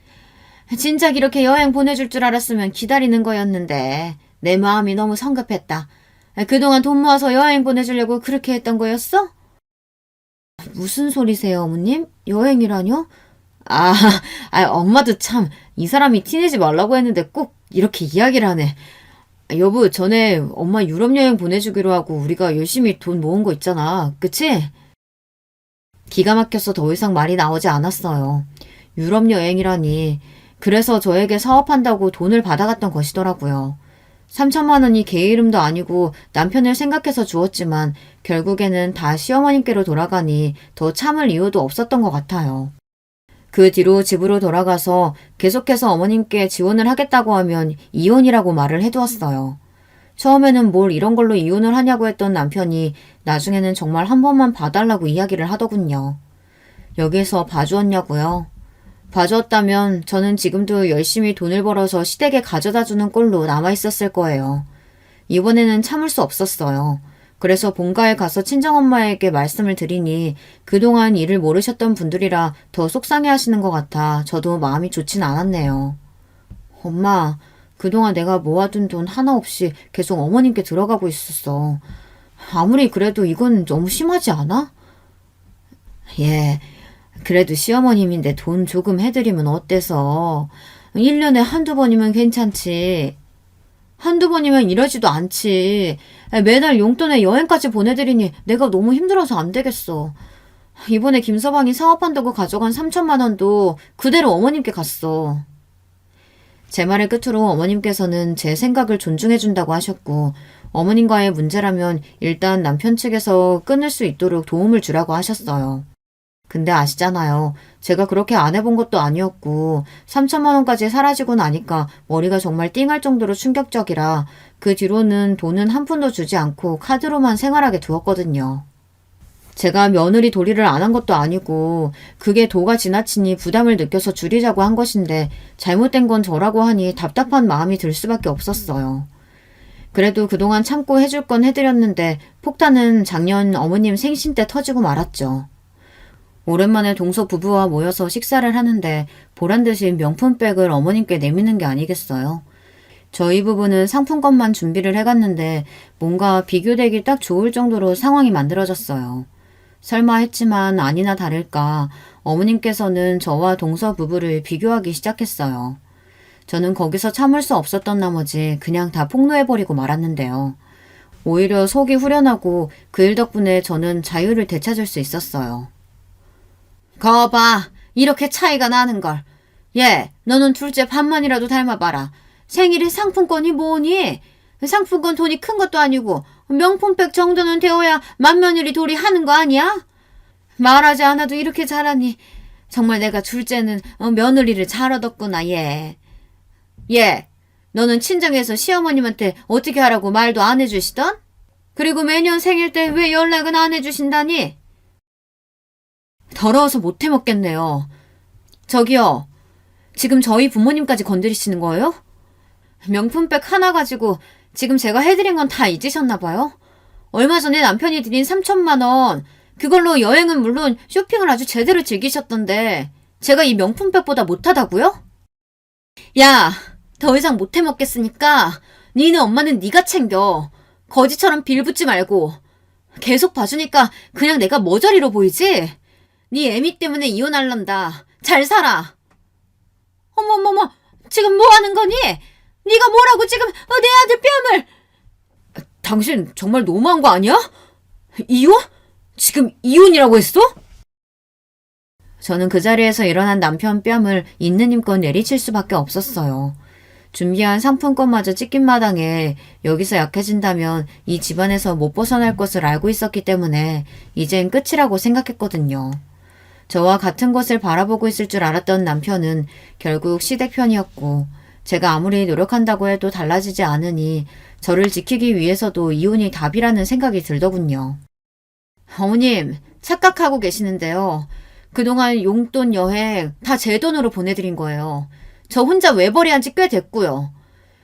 진작 이렇게 여행 보내줄 줄 알았으면 기다리는 거였는데 내 마음이 너무 성급했다. 그동안 돈 모아서 여행 보내주려고 그렇게 했던 거였어? 무슨 소리세요, 어머님? 여행이라뇨? 아, 엄마도 참 이 사람이 티내지 말라고 했는데 꼭 이렇게 이야기를 하네. 여보, 전에 엄마 유럽 여행 보내주기로 하고 우리가 열심히 돈 모은 거 있잖아. 그치? 기가 막혀서 더 이상 말이 나오지 않았어요. 유럽 여행이라니. 그래서 저에게 사업한다고 돈을 받아갔던 것이더라고요. 3천만 원이 걔 이름도 아니고 남편을 생각해서 주었지만 결국에는 다 시어머님께로 돌아가니 더 참을 이유도 없었던 것 같아요. 그 뒤로 집으로 돌아가서 계속해서 어머님께 지원을 하겠다고 하면 이혼이라고 말을 해두었어요. 처음에는 뭘 이런 걸로 이혼을 하냐고 했던 남편이 나중에는 정말 한 번만 봐달라고 이야기를 하더군요. 여기서 봐주었냐고요? 봐주었다면 저는 지금도 열심히 돈을 벌어서 시댁에 가져다주는 꼴로 남아있었을 거예요. 이번에는 참을 수 없었어요. 그래서 본가에 가서 친정엄마에게 말씀을 드리니 그동안 일을 모르셨던 분들이라 더 속상해하시는 것 같아 저도 마음이 좋진 않았네요. 엄마, 그동안 내가 모아둔 돈 하나 없이 계속 어머님께 들어가고 있었어. 아무리 그래도 이건 너무 심하지 않아? 예, 그래도 시어머님인데 돈 조금 해드리면 어때서? 1년에 한두 번이면 괜찮지. 한두 번이면 이러지도 않지. 매달 용돈에 여행까지 보내드리니 내가 너무 힘들어서 안 되겠어. 이번에 김서방이 사업한다고 가져간 3천만 원도 그대로 어머님께 갔어. 제 말의 끝으로 어머님께서는 제 생각을 존중해준다고 하셨고 어머님과의 문제라면 일단 남편 측에서 끊을 수 있도록 도움을 주라고 하셨어요. 근데 아시잖아요. 제가 그렇게 안 해본 것도 아니었고 3천만 원까지 사라지고 나니까 머리가 정말 띵할 정도로 충격적이라 그 뒤로는 돈은 한 푼도 주지 않고 카드로만 생활하게 두었거든요. 제가 며느리 도리를 안 한 것도 아니고 그게 도가 지나치니 부담을 느껴서 줄이자고 한 것인데 잘못된 건 저라고 하니 답답한 마음이 들 수밖에 없었어요. 그래도 그동안 참고 해줄 건 해드렸는데 폭탄은 작년 어머님 생신 때 터지고 말았죠. 오랜만에 동서 부부와 모여서 식사를 하는데 보란듯이 명품백을 어머님께 내미는 게 아니겠어요. 저희 부부는 상품권만 준비를 해갔는데 뭔가 비교되기 딱 좋을 정도로 상황이 만들어졌어요. 설마 했지만 아니나 다를까 어머님께서는 저와 동서 부부를 비교하기 시작했어요. 저는 거기서 참을 수 없었던 나머지 그냥 다 폭로해버리고 말았는데요. 오히려 속이 후련하고 그 일 덕분에 저는 자유를 되찾을 수 있었어요. 거봐, 이렇게 차이가 나는걸. 얘, 너는 둘째 반만이라도 닮아봐라. 생일에 상품권이 뭐니? 상품권 돈이 큰 것도 아니고 명품백 정도는 되어야 맏며느리 도리 하는 거 아니야? 말하지 않아도 이렇게 잘하니 정말 내가 둘째는 며느리를 잘 얻었구나. 얘, 너는 친정에서 시어머님한테 어떻게 하라고 말도 안 해주시던? 그리고 매년 생일 때 왜 연락은 안 해주신다니? 더러워서 못 해먹겠네요. 저기요, 지금 저희 부모님까지 건드리시는 거예요? 명품백 하나 가지고 지금 제가 해드린 건 다 잊으셨나 봐요? 얼마 전에 남편이 드린 3천만 원, 그걸로 여행은 물론 쇼핑을 아주 제대로 즐기셨던데 제가 이 명품백보다 못하다고요? 야, 더 이상 못 해먹겠으니까 니네 엄마는 네가 챙겨. 거지처럼 빌붙지 말고. 계속 봐주니까 그냥 내가 머저리로 보이지? 네 애미 때문에 이혼할란다. 잘 살아. 어머머머, 지금 뭐 하는 거니? 네가 뭐라고 지금 내 아들 뺨을. 당신 정말 너무한 거 아니야? 이혼? 지금 이혼이라고 했어? 저는 그 자리에서 일어난 남편 뺨을 있는 힘껏 내리칠 수밖에 없었어요. 준비한 상품권마저 찢긴 마당에 여기서 약해진다면 이 집안에서 못 벗어날 것을 알고 있었기 때문에 이젠 끝이라고 생각했거든요. 저와 같은 곳을 바라보고 있을 줄 알았던 남편은 결국 시댁 편이었고 제가 아무리 노력한다고 해도 달라지지 않으니 저를 지키기 위해서도 이혼이 답이라는 생각이 들더군요. 어머님, 착각하고 계시는데요. 그동안 용돈 여행 다 제 돈으로 보내드린 거예요. 저 혼자 외벌이한 지 꽤 됐고요.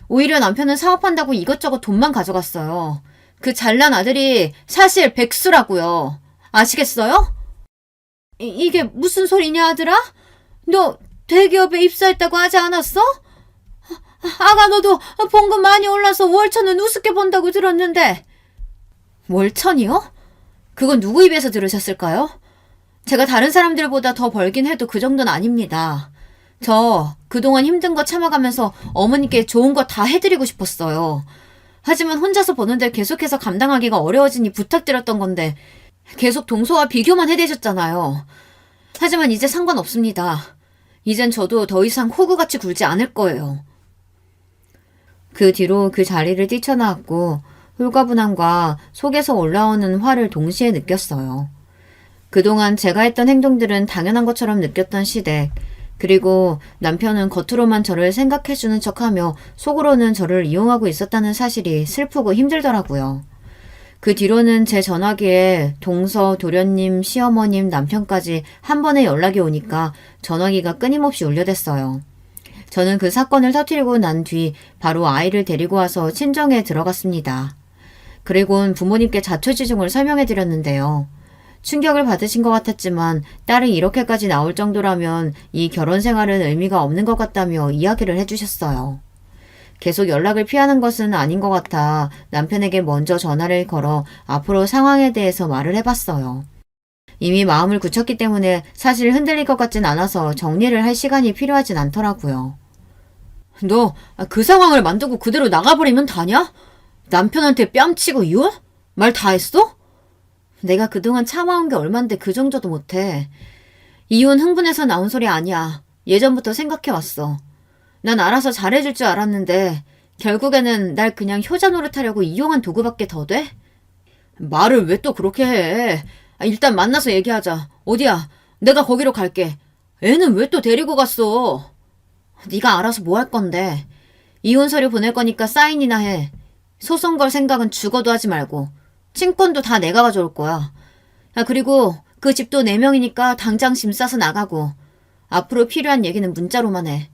오히려 남편은 사업한다고 이것저것 돈만 가져갔어요. 그 잘난 아들이 사실 백수라고요. 아시겠어요? 이게 무슨 소리냐 아들아? 너 대기업에 입사했다고 하지 않았어? 아가 너도 봉급 많이 올라서 월천은 우습게 번다고 들었는데. 월천이요? 그건 누구 입에서 들으셨을까요? 제가 다른 사람들보다 더 벌긴 해도 그 정도는 아닙니다. 저 그동안 힘든 거 참아가면서 어머니께 좋은 거 다 해드리고 싶었어요. 하지만 혼자서 버는데 계속해서 감당하기가 어려워지니 부탁드렸던 건데 계속 동서와 비교만 해대셨잖아요. 하지만 이제 상관없습니다. 이젠 저도 더 이상 호구같이 굴지 않을 거예요. 그 뒤로 그 자리를 뛰쳐나왔고 홀가분함과 속에서 올라오는 화를 동시에 느꼈어요. 그동안 제가 했던 행동들은 당연한 것처럼 느꼈던 시댁, 그리고 남편은 겉으로만 저를 생각해주는 척하며 속으로는 저를 이용하고 있었다는 사실이 슬프고 힘들더라고요. 그 뒤로는 제 전화기에 동서, 도련님, 시어머님, 남편까지 한 번에 연락이 오니까 전화기가 끊임없이 울려댔어요. 저는 그 사건을 터뜨리고 난 뒤 바로 아이를 데리고 와서 친정에 들어갔습니다. 그리고는 부모님께 자초지종을 설명해 드렸는데요. 충격을 받으신 것 같았지만 딸이 이렇게까지 나올 정도라면 이 결혼 생활은 의미가 없는 것 같다며 이야기를 해주셨어요. 계속 연락을 피하는 것은 아닌 것 같아 남편에게 먼저 전화를 걸어 앞으로 상황에 대해서 말을 해봤어요. 이미 마음을 굳혔기 때문에 사실 흔들릴 것 같진 않아서 정리를 할 시간이 필요하진 않더라고요. 너 그 상황을 만두고 그대로 나가버리면 다냐? 남편한테 뺨치고 이혼? 말 다 했어? 내가 그동안 참아온 게 얼만데 그 정도도 못해. 이혼 흥분해서 나온 소리 아니야. 예전부터 생각해왔어. 난 알아서 잘해줄 줄 알았는데 결국에는 날 그냥 효자 노릇하려고 이용한 도구밖에 더 돼? 말을 왜 또 그렇게 해? 일단 만나서 얘기하자. 어디야? 내가 거기로 갈게. 애는 왜 또 데리고 갔어? 네가 알아서 뭐 할 건데. 이혼 서류 보낼 거니까 사인이나 해. 소송 걸 생각은 죽어도 하지 말고. 친권도 다 내가 가져올 거야. 그리고 그 집도 4명이니까 당장 짐 싸서 나가고. 앞으로 필요한 얘기는 문자로만 해.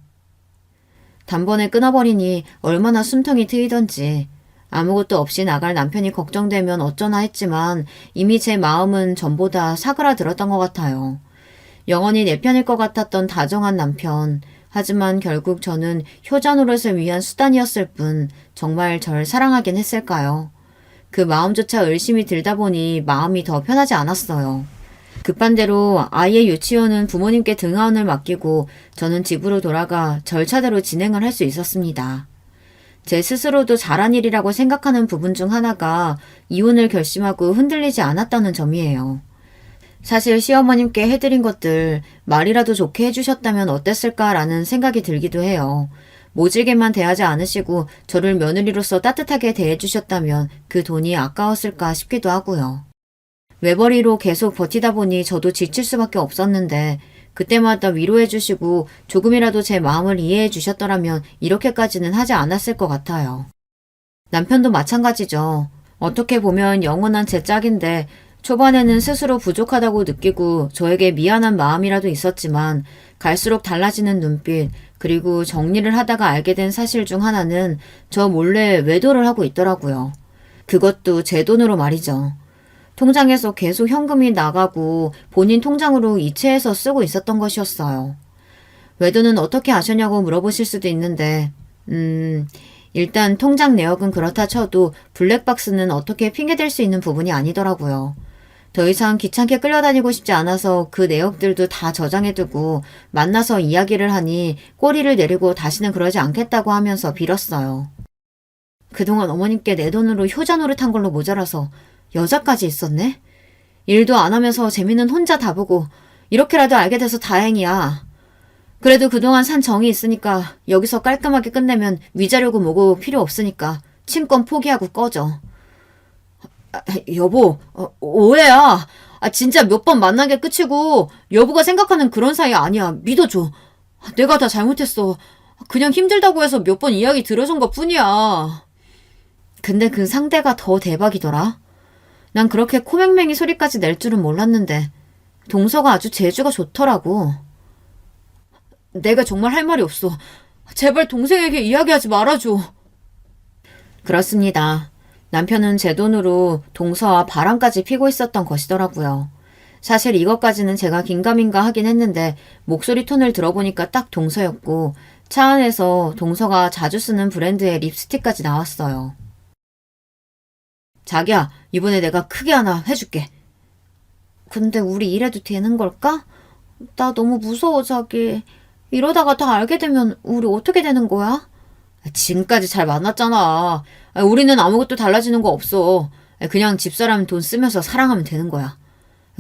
단번에 끊어버리니 얼마나 숨통이 트이던지. 아무것도 없이 나갈 남편이 걱정되면 어쩌나 했지만 이미 제 마음은 전보다 사그라들었던 것 같아요. 영원히 내 편일 것 같았던 다정한 남편. 하지만 결국 저는 효자 노릇을 위한 수단이었을 뿐 정말 절 사랑하긴 했을까요? 그 마음조차 의심이 들다 보니 마음이 더 편하지 않았어요. 급한 대로 아이의 유치원은 부모님께 등하원을 맡기고 저는 집으로 돌아가 절차대로 진행을 할 수 있었습니다. 제 스스로도 잘한 일이라고 생각하는 부분 중 하나가 이혼을 결심하고 흔들리지 않았다는 점이에요. 사실 시어머님께 해드린 것들 말이라도 좋게 해주셨다면 어땠을까라는 생각이 들기도 해요. 모질게만 대하지 않으시고 저를 며느리로서 따뜻하게 대해주셨다면 그 돈이 아까웠을까 싶기도 하고요. 외벌이로 계속 버티다 보니 저도 지칠 수밖에 없었는데 그때마다 위로해주시고 조금이라도 제 마음을 이해해주셨더라면 이렇게까지는 하지 않았을 것 같아요. 남편도 마찬가지죠. 어떻게 보면 영원한 제 짝인데 초반에는 스스로 부족하다고 느끼고 저에게 미안한 마음이라도 있었지만 갈수록 달라지는 눈빛 그리고 정리를 하다가 알게 된 사실 중 하나는 저 몰래 외도를 하고 있더라고요. 그것도 제 돈으로 말이죠. 통장에서 계속 현금이 나가고 본인 통장으로 이체해서 쓰고 있었던 것이었어요. 외도는 어떻게 아셨냐고 물어보실 수도 있는데 일단 통장 내역은 그렇다 쳐도 블랙박스는 어떻게 핑계댈 수 있는 부분이 아니더라고요. 더 이상 귀찮게 끌려다니고 싶지 않아서 그 내역들도 다 저장해두고 만나서 이야기를 하니 꼬리를 내리고 다시는 그러지 않겠다고 하면서 빌었어요. 그동안 어머님께 내 돈으로 효자 노릇한 걸로 모자라서 여자까지 있었네? 일도 안 하면서 재미는 혼자 다 보고 이렇게라도 알게 돼서 다행이야. 그래도 그동안 산 정이 있으니까 여기서 깔끔하게 끝내면 위자료고 뭐고 필요 없으니까 친권 포기하고 꺼져. 여보, 오해야. 진짜 몇 번 만난 게 끝이고 여보가 생각하는 그런 사이 아니야. 믿어줘. 내가 다 잘못했어. 그냥 힘들다고 해서 몇 번 이야기 들어준 것 뿐이야. 근데 그 상대가 더 대박이더라. 난 그렇게 코맹맹이 소리까지 낼 줄은 몰랐는데 동서가 아주 재주가 좋더라고. 내가 정말 할 말이 없어. 제발 동생에게 이야기하지 말아줘. 그렇습니다. 남편은 제 돈으로 동서와 바람까지 피고 있었던 것이더라고요. 사실 이것까지는 제가 긴가민가 하긴 했는데 목소리 톤을 들어보니까 딱 동서였고 차 안에서 동서가 자주 쓰는 브랜드의 립스틱까지 나왔어요. 자기야, 이번에 내가 크게 하나 해줄게. 근데 우리 이래도 되는 걸까? 나 너무 무서워, 자기. 이러다가 다 알게 되면 우리 어떻게 되는 거야? 지금까지 잘 만났잖아. 우리는 아무것도 달라지는 거 없어. 그냥 집사람 돈 쓰면서 사랑하면 되는 거야.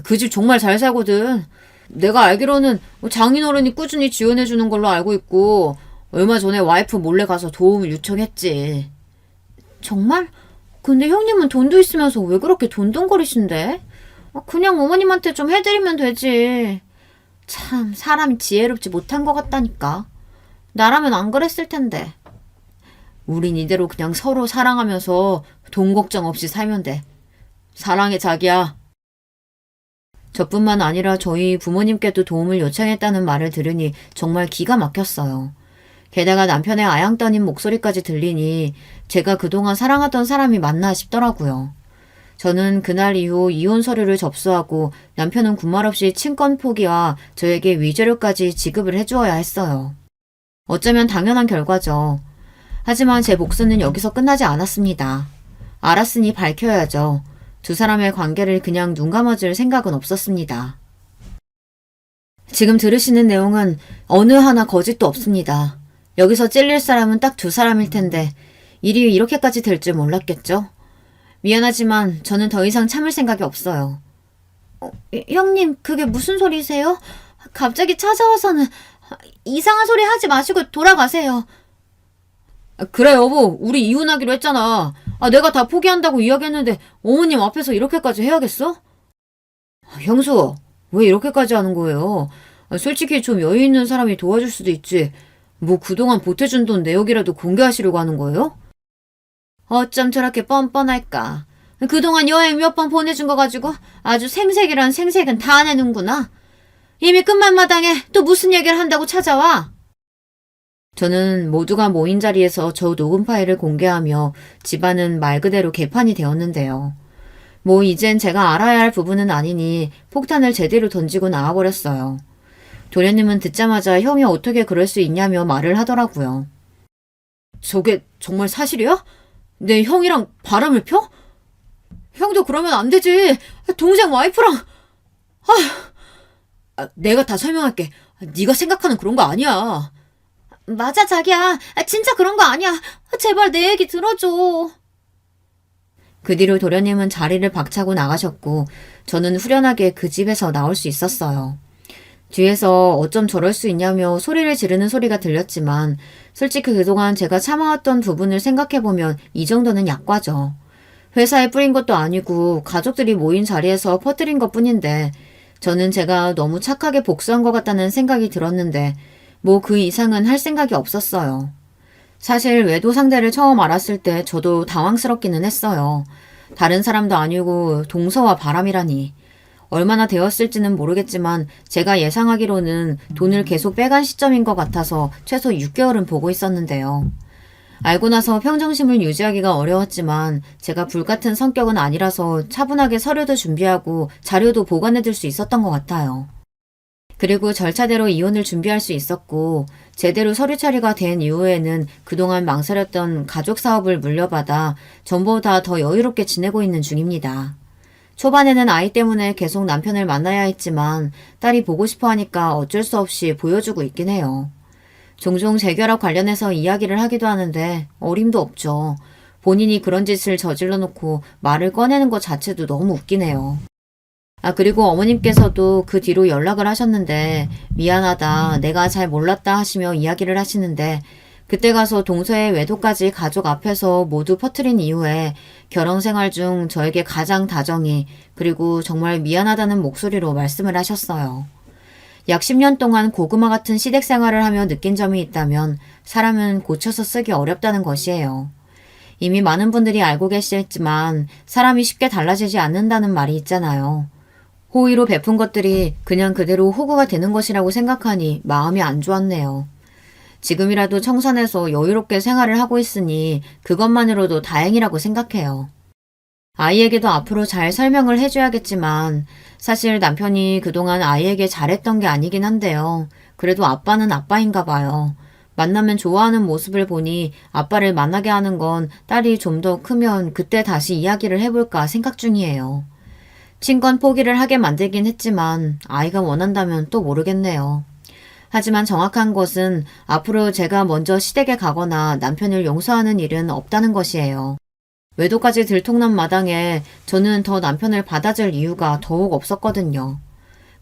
그 집 정말 잘 살거든. 내가 알기로는 장인어른이 꾸준히 지원해주는 걸로 알고 있고 얼마 전에 와이프 몰래 가서 도움을 요청했지. 정말? 근데 형님은 돈도 있으면서 왜 그렇게 돈돈거리신데? 그냥 어머님한테 좀 해드리면 되지. 참, 사람이 지혜롭지 못한 것 같다니까. 나라면 안 그랬을 텐데. 우린 이대로 그냥 서로 사랑하면서 돈 걱정 없이 살면 돼. 사랑해, 자기야. 저뿐만 아니라 저희 부모님께도 도움을 요청했다는 말을 들으니 정말 기가 막혔어요. 게다가 남편의 아양 따님 목소리까지 들리니 제가 그동안 사랑하던 사람이 맞나 싶더라고요. 저는 그날 이후 이혼 서류를 접수하고 남편은 군말 없이 친권 포기와 저에게 위자료까지 지급을 해주어야 했어요. 어쩌면 당연한 결과죠. 하지만 제 목숨은 여기서 끝나지 않았습니다. 알았으니 밝혀야죠. 두 사람의 관계를 그냥 눈 감아줄 생각은 없었습니다. 지금 들으시는 내용은 어느 하나 거짓도 없습니다. 여기서 찔릴 사람은 딱 두 사람일 텐데 일이 이렇게까지 될 줄 몰랐겠죠? 미안하지만 저는 더 이상 참을 생각이 없어요. 형님, 그게 무슨 소리세요? 갑자기 찾아와서는 이상한 소리 하지 마시고 돌아가세요. 그래 여보, 우리 이혼하기로 했잖아. 내가 다 포기한다고 이야기했는데 어머님 앞에서 이렇게까지 해야겠어? 형수, 왜 이렇게까지 하는 거예요? 솔직히 좀 여유 있는 사람이 도와줄 수도 있지. 뭐 그동안 보태준 돈 내역이라도 공개하시려고 하는 거예요? 어쩜 저렇게 뻔뻔할까? 그동안 여행 몇 번 보내준 거 가지고 아주 생색이란 생색은 다 내는구나. 이미 끝만 마당에 또 무슨 얘기를 한다고 찾아와? 저는 모두가 모인 자리에서 저 녹음 파일을 공개하며 집안은 말 그대로 개판이 되었는데요. 뭐 이젠 제가 알아야 할 부분은 아니니 폭탄을 제대로 던지고 나와버렸어요. 도련님은 듣자마자 형이 어떻게 그럴 수 있냐며 말을 하더라고요. 저게 정말 사실이야? 내 형이랑 바람을 펴? 형도 그러면 안 되지. 동생 와이프랑. 내가 다 설명할게. 네가 생각하는 그런 거 아니야. 맞아, 자기야. 진짜 그런 거 아니야. 제발 내 얘기 들어줘. 그 뒤로 도련님은 자리를 박차고 나가셨고 저는 후련하게 그 집에서 나올 수 있었어요. 뒤에서 어쩜 저럴 수 있냐며 소리를 지르는 소리가 들렸지만 솔직히 그동안 제가 참아왔던 부분을 생각해보면 이 정도는 약과죠. 회사에 뿌린 것도 아니고 가족들이 모인 자리에서 퍼뜨린 것뿐인데 저는 제가 너무 착하게 복수한 것 같다는 생각이 들었는데 뭐 그 이상은 할 생각이 없었어요. 사실 외도 상대를 처음 알았을 때 저도 당황스럽기는 했어요. 다른 사람도 아니고 동서와 바람이라니. 얼마나 되었을지는 모르겠지만 제가 예상하기로는 돈을 계속 빼간 시점인 것 같아서 최소 6개월은 보고 있었는데요. 알고 나서 평정심을 유지하기가 어려웠지만 제가 불같은 성격은 아니라서 차분하게 서류도 준비하고 자료도 보관해둘 수 있었던 것 같아요. 그리고 절차대로 이혼을 준비할 수 있었고 제대로 서류 처리가 된 이후에는 그동안 망설였던 가족 사업을 물려받아 전보다 더 여유롭게 지내고 있는 중입니다. 초반에는 아이 때문에 계속 남편을 만나야 했지만 딸이 보고 싶어 하니까 어쩔 수 없이 보여주고 있긴 해요. 종종 재결합 관련해서 이야기를 하기도 하는데 어림도 없죠. 본인이 그런 짓을 저질러 놓고 말을 꺼내는 것 자체도 너무 웃기네요. 그리고 어머님께서도 그 뒤로 연락을 하셨는데 미안하다, 내가 잘 몰랐다 하시며 이야기를 하시는데 그때 가서 동서의 외도까지 가족 앞에서 모두 퍼뜨린 이후에 결혼생활 중 저에게 가장 다정히 그리고 정말 미안하다는 목소리로 말씀을 하셨어요. 약 10년 동안 고구마 같은 시댁 생활을 하며 느낀 점이 있다면 사람은 고쳐서 쓰기 어렵다는 것이에요. 이미 많은 분들이 알고 계시겠지만 사람이 쉽게 달라지지 않는다는 말이 있잖아요. 호의로 베푼 것들이 그냥 그대로 호구가 되는 것이라고 생각하니 마음이 안 좋았네요. 지금이라도 청산해서 여유롭게 생활을 하고 있으니 그것만으로도 다행이라고 생각해요. 아이에게도 앞으로 잘 설명을 해줘야겠지만 사실 남편이 그동안 아이에게 잘했던 게 아니긴 한데요. 그래도 아빠는 아빠인가 봐요. 만나면 좋아하는 모습을 보니 아빠를 만나게 하는 건 딸이 좀 더 크면 그때 다시 이야기를 해볼까 생각 중이에요. 친권 포기를 하게 만들긴 했지만 아이가 원한다면 또 모르겠네요. 하지만 정확한 것은 앞으로 제가 먼저 시댁에 가거나 남편을 용서하는 일은 없다는 것이에요. 외도까지 들통난 마당에 저는 더 남편을 받아줄 이유가 더욱 없었거든요.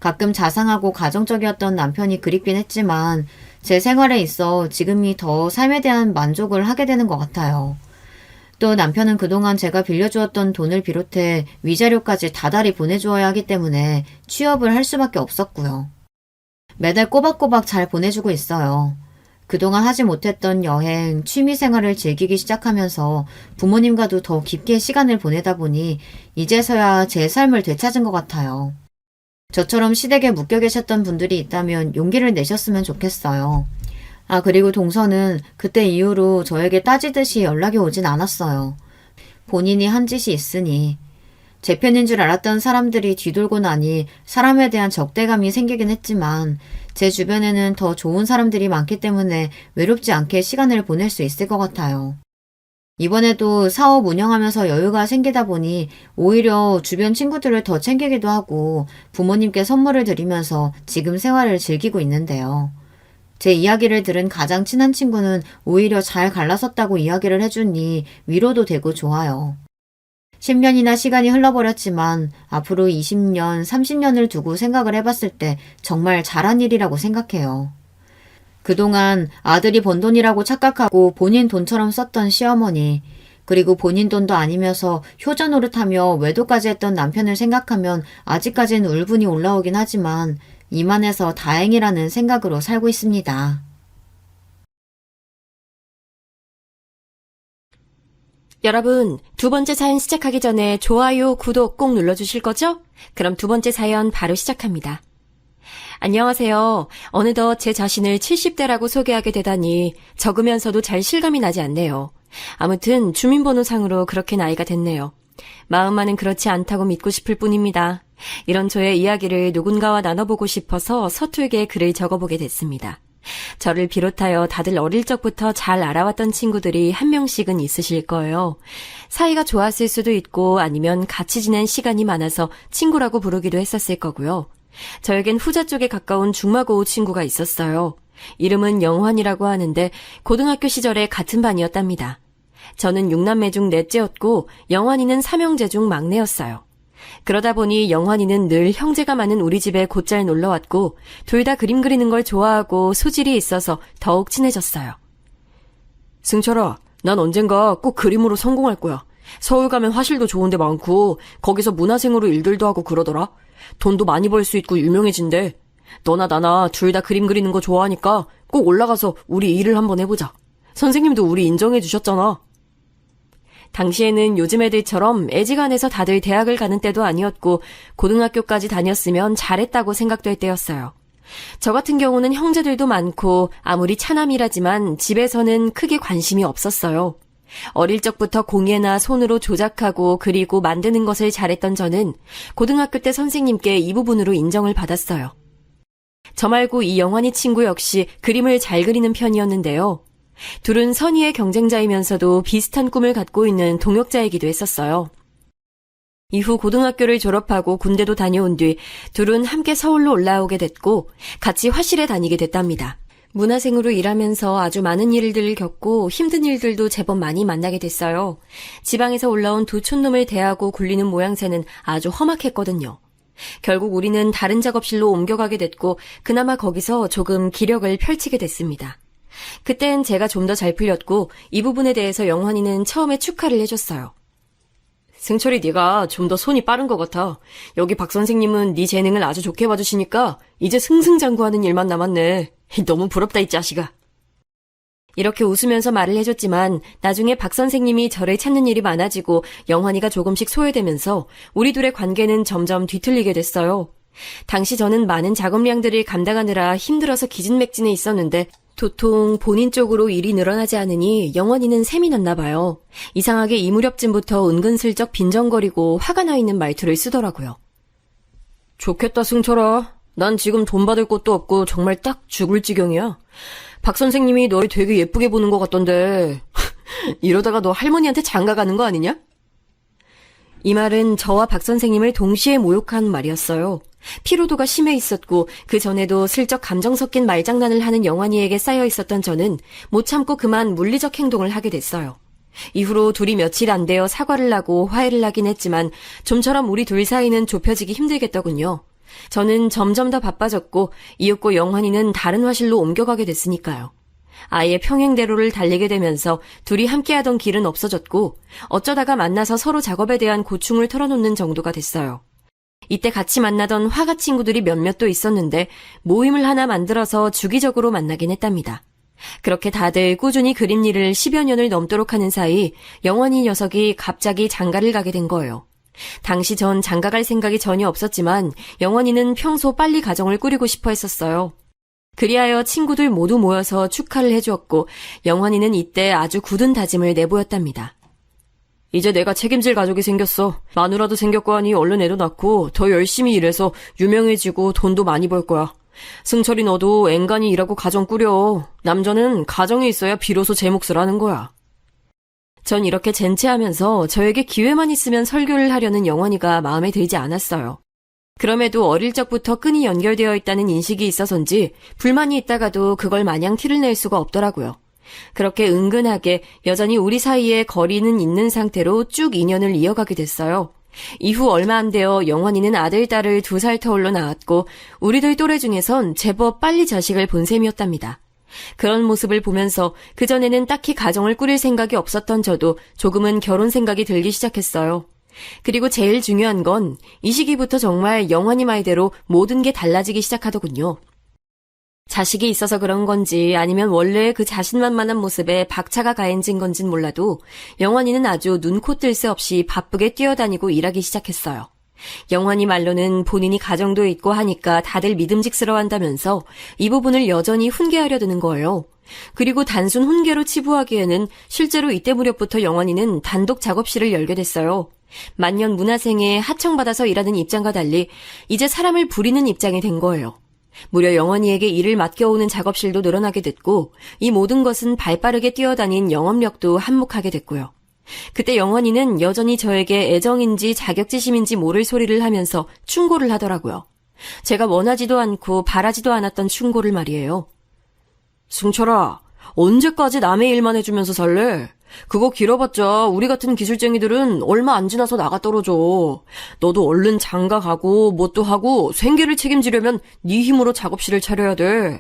가끔 자상하고 가정적이었던 남편이 그립긴 했지만 제 생활에 있어 지금이 더 삶에 대한 만족을 하게 되는 것 같아요. 또 남편은 그동안 제가 빌려주었던 돈을 비롯해 위자료까지 다달이 보내주어야 하기 때문에 취업을 할 수밖에 없었고요. 매달 꼬박꼬박 잘 보내주고 있어요. 그동안 하지 못했던 여행, 취미 생활을 즐기기 시작하면서 부모님과도 더 깊게 시간을 보내다 보니 이제서야 제 삶을 되찾은 것 같아요. 저처럼 시댁에 묶여 계셨던 분들이 있다면 용기를 내셨으면 좋겠어요. 그리고 동서는 그때 이후로 저에게 따지듯이 연락이 오진 않았어요. 본인이 한 짓이 있으니. 제 편인 줄 알았던 사람들이 뒤돌고 나니 사람에 대한 적대감이 생기긴 했지만 제 주변에는 더 좋은 사람들이 많기 때문에 외롭지 않게 시간을 보낼 수 있을 것 같아요. 이번에도 사업 운영하면서 여유가 생기다 보니 오히려 주변 친구들을 더 챙기기도 하고 부모님께 선물을 드리면서 지금 생활을 즐기고 있는데요. 제 이야기를 들은 가장 친한 친구는 오히려 잘 갈라섰다고 이야기를 해주니 위로도 되고 좋아요. 10년이나 시간이 흘러버렸지만 앞으로 20년, 30년을 두고 생각을 해봤을 때 정말 잘한 일이라고 생각해요. 그동안 아들이 번 돈이라고 착각하고 본인 돈처럼 썼던 시어머니, 그리고 본인 돈도 아니면서 효자 노릇하며 외도까지 했던 남편을 생각하면 아직까진 울분이 올라오긴 하지만 이만해서 다행이라는 생각으로 살고 있습니다. 여러분, 두 번째 사연 시작하기 전에 좋아요, 구독 꼭 눌러주실 거죠? 그럼 두 번째 사연 바로 시작합니다. 안녕하세요. 어느덧 제 자신을 70대라고 소개하게 되다니 적으면서도 잘 실감이 나지 않네요. 아무튼 주민번호상으로 그렇게 나이가 됐네요. 마음만은 그렇지 않다고 믿고 싶을 뿐입니다. 이런 저의 이야기를 누군가와 나눠보고 싶어서 서툴게 글을 적어보게 됐습니다. 저를 비롯하여 다들 어릴 적부터 잘 알아왔던 친구들이 한 명씩은 있으실 거예요. 사이가 좋았을 수도 있고 아니면 같이 지낸 시간이 많아서 친구라고 부르기도 했었을 거고요. 저에겐 후자 쪽에 가까운 중마고우 친구가 있었어요. 이름은 영환이라고 하는데 고등학교 시절에 같은 반이었답니다. 저는 6남매 중 넷째였고 영환이는 3형제 중 막내였어요. 그러다 보니 영환이는 늘 형제가 많은 우리 집에 곧잘 놀러왔고 둘 다 그림 그리는 걸 좋아하고 소질이 있어서 더욱 친해졌어요. 승철아, 난 언젠가 꼭 그림으로 성공할 거야. 서울 가면 화실도 좋은 데 많고 거기서 문화생으로 일들도 하고 그러더라. 돈도 많이 벌 수 있고 유명해진대. 너나 나나 둘 다 그림 그리는 거 좋아하니까 꼭 올라가서 우리 일을 한번 해보자. 선생님도 우리 인정해 주셨잖아. 당시에는 요즘 애들처럼 애지간해서 다들 대학을 가는 때도 아니었고 고등학교까지 다녔으면 잘했다고 생각될 때였어요. 저 같은 경우는 형제들도 많고 아무리 차남이라지만 집에서는 크게 관심이 없었어요. 어릴 적부터 공예나 손으로 조작하고 그리고 만드는 것을 잘했던 저는 고등학교 때 선생님께 이 부분으로 인정을 받았어요. 저 말고 이 영환이 친구 역시 그림을 잘 그리는 편이었는데요. 둘은 선의의 경쟁자이면서도 비슷한 꿈을 갖고 있는 동역자이기도 했었어요. 이후 고등학교를 졸업하고 군대도 다녀온 뒤 둘은 함께 서울로 올라오게 됐고 같이 화실에 다니게 됐답니다. 문화생으로 일하면서 아주 많은 일들을 겪고 힘든 일들도 제법 많이 만나게 됐어요. 지방에서 올라온 두 촌놈을 대하고 굴리는 모양새는 아주 험악했거든요. 결국 우리는 다른 작업실로 옮겨가게 됐고 그나마 거기서 조금 기력을 펼치게 됐습니다. 그땐 제가 좀 더 잘 풀렸고 이 부분에 대해서 영환이는 처음에 축하를 해줬어요. 승철이 네가 좀 더 손이 빠른 것 같아. 여기 박 선생님은 네 재능을 아주 좋게 봐주시니까 이제 승승장구하는 일만 남았네. 너무 부럽다 이 자식아. 이렇게 웃으면서 말을 해줬지만 나중에 박 선생님이 저를 찾는 일이 많아지고 영환이가 조금씩 소외되면서 우리 둘의 관계는 점점 뒤틀리게 됐어요. 당시 저는 많은 작업량들을 감당하느라 힘들어서 기진맥진해 있었는데 도통 본인 쪽으로 일이 늘어나지 않으니 영환이는 셈이 났나 봐요. 이상하게 이 무렵쯤부터 은근슬쩍 빈정거리고 화가 나 있는 말투를 쓰더라고요. 좋겠다 승철아. 난 지금 돈 받을 곳도 없고 정말 딱 죽을 지경이야. 박 선생님이 너를 되게 예쁘게 보는 것 같던데 이러다가 너 할머니한테 장가 가는 거 아니냐? 이 말은 저와 박 선생님을 동시에 모욕한 말이었어요. 피로도가 심해 있었고 그 전에도 슬쩍 감정 섞인 말장난을 하는 영환이에게 쌓여 있었던 저는 못 참고 그만 물리적 행동을 하게 됐어요. 이후로 둘이 며칠 안 되어 사과를 하고 화해를 하긴 했지만 좀처럼 우리 둘 사이는 좁혀지기 힘들겠더군요. 저는 점점 더 바빠졌고 이윽고 영환이는 다른 화실로 옮겨가게 됐으니까요. 아예 평행대로를 달리게 되면서 둘이 함께하던 길은 없어졌고 어쩌다가 만나서 서로 작업에 대한 고충을 털어놓는 정도가 됐어요. 이때 같이 만나던 화가 친구들이 몇몇 또 있었는데 모임을 하나 만들어서 주기적으로 만나긴 했답니다. 그렇게 다들 꾸준히 그림 일을 10여 년을 넘도록 하는 사이 영환이 녀석이 갑자기 장가를 가게 된 거예요. 당시 전 장가 갈 생각이 전혀 없었지만 영환이는 평소 빨리 가정을 꾸리고 싶어 했었어요. 그리하여 친구들 모두 모여서 축하를 해주었고 영환이는 이때 아주 굳은 다짐을 내보였답니다. 이제 내가 책임질 가족이 생겼어. 마누라도 생겼고 하니 얼른 애도 낳고 더 열심히 일해서 유명해지고 돈도 많이 벌 거야. 승철이 너도 앵간히 일하고 가정 꾸려. 남자는 가정에 있어야 비로소 제 몫을 하는 거야. 전 이렇게 젠체하면서 저에게 기회만 있으면 설교를 하려는 영환이가 마음에 들지 않았어요. 그럼에도 어릴 적부터 끈이 연결되어 있다는 인식이 있어서인지 불만이 있다가도 그걸 마냥 티를 낼 수가 없더라고요. 그렇게 은근하게 여전히 우리 사이에 거리는 있는 상태로 쭉 인연을 이어가게 됐어요. 이후 얼마 안 되어 영환이는 아들, 딸을 2살 터울로 낳았고 우리들 또래 중에선 제법 빨리 자식을 본 셈이었답니다. 그런 모습을 보면서 그전에는 딱히 가정을 꾸릴 생각이 없었던 저도 조금은 결혼 생각이 들기 시작했어요. 그리고 제일 중요한 건 이 시기부터 정말 영환이 말대로 모든 게 달라지기 시작하더군요. 자식이 있어서 그런 건지 아니면 원래 그 자신만만한 모습에 박차가 가해진 건진 몰라도 영환이는 아주 눈코 뜰 새 없이 바쁘게 뛰어다니고 일하기 시작했어요. 영환이 말로는 본인이 가정도 있고 하니까 다들 믿음직스러워한다면서 이 부분을 여전히 훈계하려 드는 거예요. 그리고 단순 훈계로 치부하기에는 실제로 이때 무렵부터 영환이는 단독 작업실을 열게 됐어요. 만년 문화생에 하청받아서 일하는 입장과 달리 이제 사람을 부리는 입장이 된 거예요. 무려 영환이에게 일을 맡겨오는 작업실도 늘어나게 됐고 이 모든 것은 발빠르게 뛰어다닌 영업력도 한몫하게 됐고요. 그때 영환이는 여전히 저에게 애정인지 자격지심인지 모를 소리를 하면서 충고를 하더라고요. 제가 원하지도 않고 바라지도 않았던 충고를 말이에요. 승철아, 언제까지 남의 일만 해주면서 살래? 그거 길어봤자 우리 같은 기술쟁이들은 얼마 안 지나서 나가 떨어져. 너도 얼른 장가 가고 뭣도 하고 생계를 책임지려면 네 힘으로 작업실을 차려야 돼.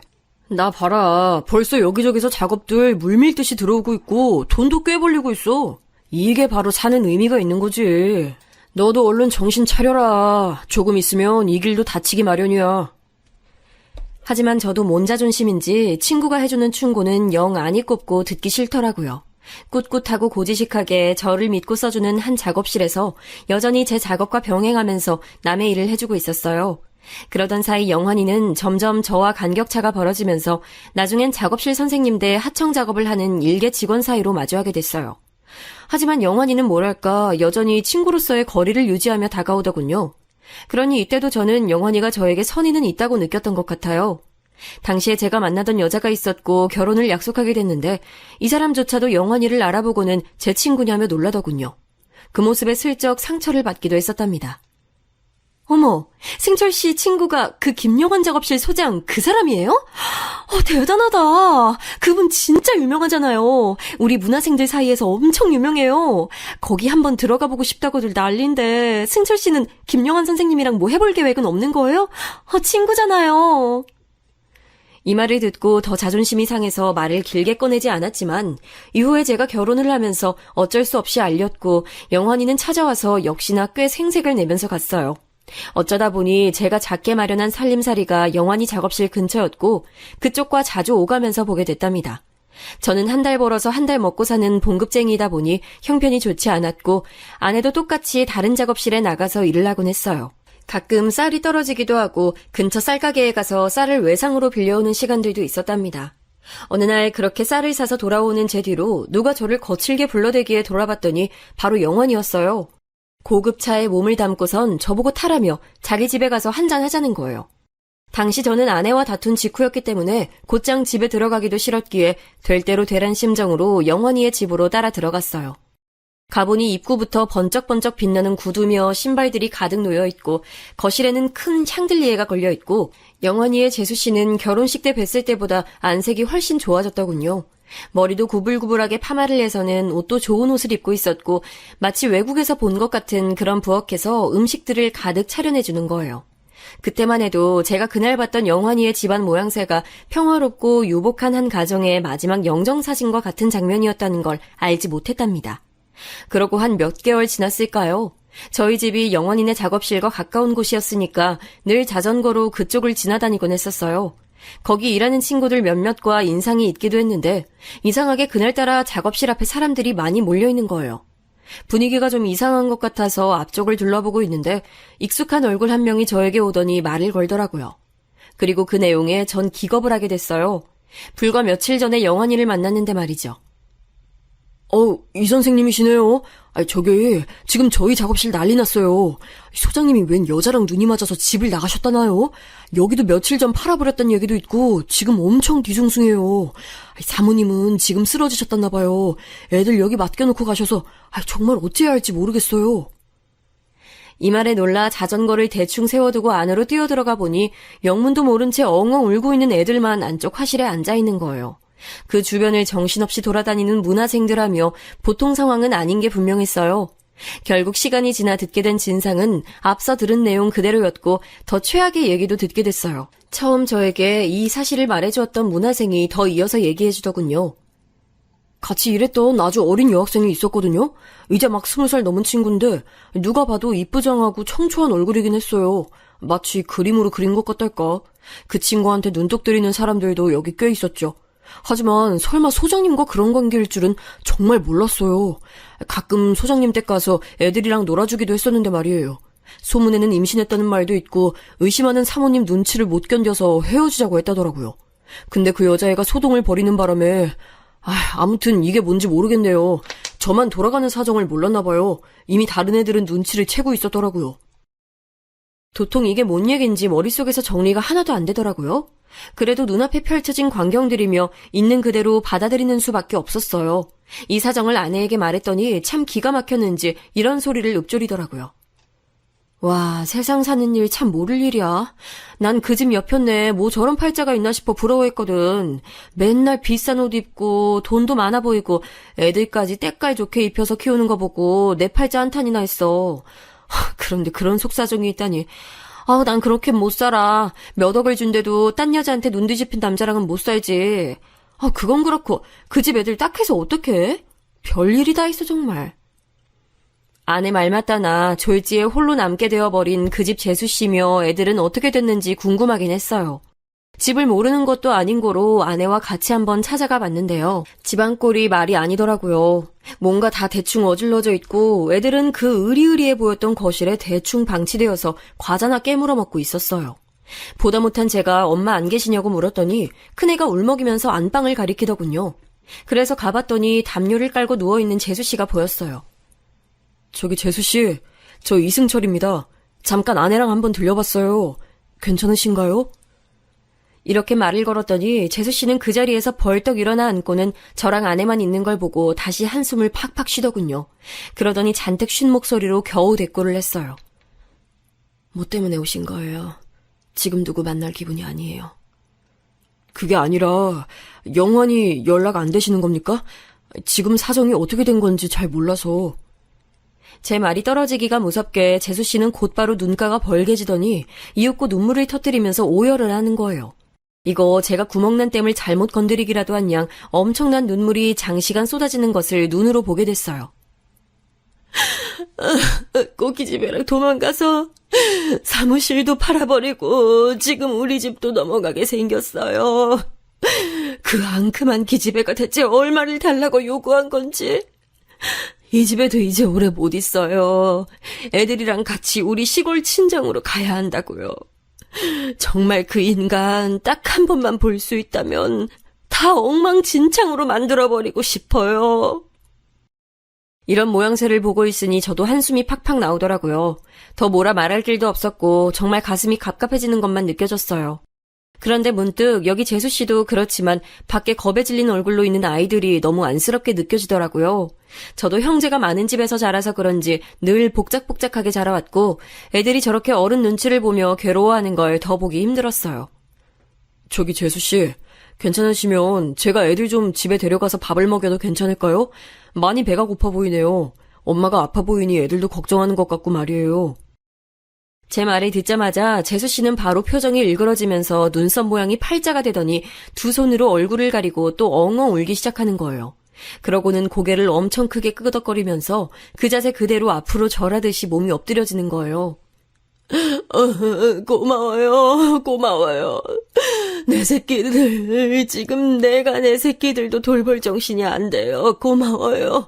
나 봐라. 벌써 여기저기서 작업들 물밀듯이 들어오고 있고 돈도 꽤 벌리고 있어. 이게 바로 사는 의미가 있는 거지. 너도 얼른 정신 차려라. 조금 있으면 이 길도 닫히기 마련이야. 하지만 저도 몸자존심인지 친구가 해주는 충고는 영 안이 꼽고 듣기 싫더라고요. 꿋꿋하고 고지식하게 저를 믿고 써주는 한 작업실에서 여전히 제 작업과 병행하면서 남의 일을 해주고 있었어요. 그러던 사이 영환이는 점점 저와 간격차가 벌어지면서 나중엔 작업실 선생님 대 하청 작업을 하는 일개 직원 사이로 마주하게 됐어요. 하지만 영환이는 뭐랄까 여전히 친구로서의 거리를 유지하며 다가오더군요. 그러니 이때도 저는 영환이가 저에게 선의는 있다고 느꼈던 것 같아요. 당시에 제가 만나던 여자가 있었고 결혼을 약속하게 됐는데 이 사람조차도 영환이를 알아보고는 제 친구냐며 놀라더군요. 그 모습에 슬쩍 상처를 받기도 했었답니다. 어머, 승철 씨 친구가 그 김영환 작업실 소장 그 사람이에요? 대단하다. 그분 진짜 유명하잖아요. 우리 문화생들 사이에서 엄청 유명해요. 거기 한번 들어가 보고 싶다고들 난린데 승철 씨는 김영환 선생님이랑 뭐 해볼 계획은 없는 거예요? 친구잖아요. 이 말을 듣고 더 자존심이 상해서 말을 길게 꺼내지 않았지만 이후에 제가 결혼을 하면서 어쩔 수 없이 알렸고 영환이는 찾아와서 역시나 꽤 생색을 내면서 갔어요. 어쩌다 보니 제가 작게 마련한 살림살이가 영환이 작업실 근처였고 그쪽과 자주 오가면서 보게 됐답니다. 저는 한 달 벌어서 한 달 먹고 사는 봉급쟁이이다 보니 형편이 좋지 않았고 아내도 똑같이 다른 작업실에 나가서 일을 하곤 했어요. 가끔 쌀이 떨어지기도 하고 근처 쌀가게에 가서 쌀을 외상으로 빌려오는 시간들도 있었답니다. 어느 날 그렇게 쌀을 사서 돌아오는 제 뒤로 누가 저를 거칠게 불러대기에 돌아봤더니 바로 영환이었어요. 고급차에 몸을 담고선 저보고 타라며 자기 집에 가서 한잔 하자는 거예요. 당시 저는 아내와 다툰 직후였기 때문에 곧장 집에 들어가기도 싫었기에 될 대로 되란 심정으로 영환이의 집으로 따라 들어갔어요. 가보니 입구부터 번쩍번쩍 빛나는 구두며 신발들이 가득 놓여있고 거실에는 큰 샹들리에가 걸려있고 영환이의 재수씨는 결혼식 때 뵀을 때보다 안색이 훨씬 좋아졌더군요. 머리도 구불구불하게 파마를 해서는 옷도 좋은 옷을 입고 있었고 마치 외국에서 본 것 같은 그런 부엌에서 음식들을 가득 차려내주는 거예요. 그때만 해도 제가 그날 봤던 영환이의 집안 모양새가 평화롭고 유복한 한 가정의 마지막 영정사진과 같은 장면이었다는 걸 알지 못했답니다. 그러고 한 몇 개월 지났을까요? 저희 집이 영환이네 작업실과 가까운 곳이었으니까 늘 자전거로 그쪽을 지나다니곤 했었어요. 거기 일하는 친구들 몇몇과 인상이 있기도 했는데 이상하게 그날따라 작업실 앞에 사람들이 많이 몰려있는 거예요. 분위기가 좀 이상한 것 같아서 앞쪽을 둘러보고 있는데 익숙한 얼굴 한 명이 저에게 오더니 말을 걸더라고요. 그리고 그 내용에 전 기겁을 하게 됐어요. 불과 며칠 전에 영환이를 만났는데 말이죠. 이 선생님이시네요. 저기 지금 저희 작업실 난리 났어요. 소장님이 웬 여자랑 눈이 맞아서 집을 나가셨다나요? 여기도 며칠 전 팔아버렸다는 얘기도 있고 지금 엄청 뒤숭숭해요. 사모님은 지금 쓰러지셨다나 봐요. 애들 여기 맡겨놓고 가셔서 정말 어찌해야 할지 모르겠어요. 이 말에 놀라 자전거를 대충 세워두고 안으로 뛰어들어가 보니 영문도 모른 채 엉엉 울고 있는 애들만 안쪽 화실에 앉아있는 거예요. 그 주변을 정신없이 돌아다니는 문화생들하며 보통 상황은 아닌 게 분명했어요. 결국 시간이 지나 듣게 된 진상은 앞서 들은 내용 그대로였고 더 최악의 얘기도 듣게 됐어요. 처음 저에게 이 사실을 말해주었던 문화생이 더 이어서 얘기해주더군요. 같이 일했던 아주 어린 여학생이 있었거든요. 이제 막 20살 넘은 친구인데 누가 봐도 이쁘장하고 청초한 얼굴이긴 했어요. 마치 그림으로 그린 것 같달까. 그 친구한테 눈독 들이는 사람들도 여기 꽤 있었죠. 하지만 설마 소장님과 그런 관계일 줄은 정말 몰랐어요. 가끔 소장님 댁 가서 애들이랑 놀아주기도 했었는데 말이에요. 소문에는 임신했다는 말도 있고 의심하는 사모님 눈치를 못 견뎌서 헤어지자고 했다더라고요. 근데 그 여자애가 소동을 벌이는 바람에 아무튼 이게 뭔지 모르겠네요. 저만 돌아가는 사정을 몰랐나 봐요. 이미 다른 애들은 눈치를 채고 있었더라고요. 도통 이게 뭔 얘긴지 머릿속에서 정리가 하나도 안 되더라고요. 그래도 눈앞에 펼쳐진 광경들이며 있는 그대로 받아들이는 수밖에 없었어요. 이 사정을 아내에게 말했더니 참 기가 막혔는지 이런 소리를 읊조리더라고요. 와, 세상 사는 일 참 모를 일이야. 난 그 집 옆편에 뭐 저런 팔자가 있나 싶어 부러워했거든. 맨날 비싼 옷 입고 돈도 많아 보이고 애들까지 때깔 좋게 입혀서 키우는 거 보고 내 팔자 한탄이나 했어. 그런데 그런 속사정이 있다니. 난 그렇게 못 살아. 몇 억을 준대도 딴 여자한테 눈 뒤집힌 남자랑은 못 살지. 그건 그렇고 그 집 애들 딱해서 어떡해? 별일이 다 있어 정말. 아내 말 맞다나 졸지에 홀로 남게 되어버린 그 집 재수씨며 애들은 어떻게 됐는지 궁금하긴 했어요. 집을 모르는 것도 아닌 거로 아내와 같이 한번 찾아가 봤는데요. 집안 꼴이 말이 아니더라고요. 뭔가 다 대충 어질러져 있고 애들은 그 으리으리해 보였던 거실에 대충 방치되어서 과자나 깨물어 먹고 있었어요. 보다 못한 제가 엄마 안 계시냐고 물었더니 큰애가 울먹이면서 안방을 가리키더군요. 그래서 가봤더니 담요를 깔고 누워있는 재수씨가 보였어요. 저기 재수씨, 저 이승철입니다. 잠깐 아내랑 한번 들려봤어요. 괜찮으신가요? 이렇게 말을 걸었더니 재수씨는 그 자리에서 벌떡 일어나 앉고는 저랑 아내만 있는 걸 보고 다시 한숨을 팍팍 쉬더군요. 그러더니 잔뜩 쉰 목소리로 겨우 대꾸를 했어요. 뭐 때문에 오신 거예요? 지금 누구 만날 기분이 아니에요. 그게 아니라 영환이 연락 안 되시는 겁니까? 지금 사정이 어떻게 된 건지 잘 몰라서. 제 말이 떨어지기가 무섭게 재수씨는 곧바로 눈가가 벌개지더니 이윽고 눈물을 터뜨리면서 오열을 하는 거예요. 이거 제가 구멍난 댐을 잘못 건드리기라도 한 양 엄청난 눈물이 장시간 쏟아지는 것을 눈으로 보게 됐어요. 꼬기집애랑 도망가서 사무실도 팔아버리고 지금 우리 집도 넘어가게 생겼어요. 그 앙큼한 기집애가 대체 얼마를 달라고 요구한 건지. 이 집에도 이제 오래 못 있어요. 애들이랑 같이 우리 시골 친정으로 가야 한다고요. 정말 그 인간 딱 한 번만 볼 수 있다면 다 엉망진창으로 만들어버리고 싶어요. 이런 모양새를 보고 있으니 저도 한숨이 팍팍 나오더라고요. 더 뭐라 말할 길도 없었고 정말 가슴이 갑갑해지는 것만 느껴졌어요. 그런데 문득 여기 재수씨도 그렇지만 밖에 겁에 질린 얼굴로 있는 아이들이 너무 안쓰럽게 느껴지더라고요. 저도 형제가 많은 집에서 자라서 그런지 늘 복작복작하게 자라왔고 애들이 저렇게 어른 눈치를 보며 괴로워하는 걸 더 보기 힘들었어요. 저기 재수씨, 괜찮으시면 제가 애들 좀 집에 데려가서 밥을 먹여도 괜찮을까요? 많이 배가 고파 보이네요. 엄마가 아파 보이니 애들도 걱정하는 것 같고 말이에요. 제 말을 듣자마자 재수 씨는 바로 표정이 일그러지면서 눈썹 모양이 팔자가 되더니 두 손으로 얼굴을 가리고 또 엉엉 울기 시작하는 거예요. 그러고는 고개를 엄청 크게 끄덕거리면서 그 자세 그대로 앞으로 절하듯이 몸이 엎드려지는 거예요. 고마워요, 고마워요. 내 새끼들, 지금 내가 내 새끼들도 돌볼 정신이 안 돼요. 고마워요.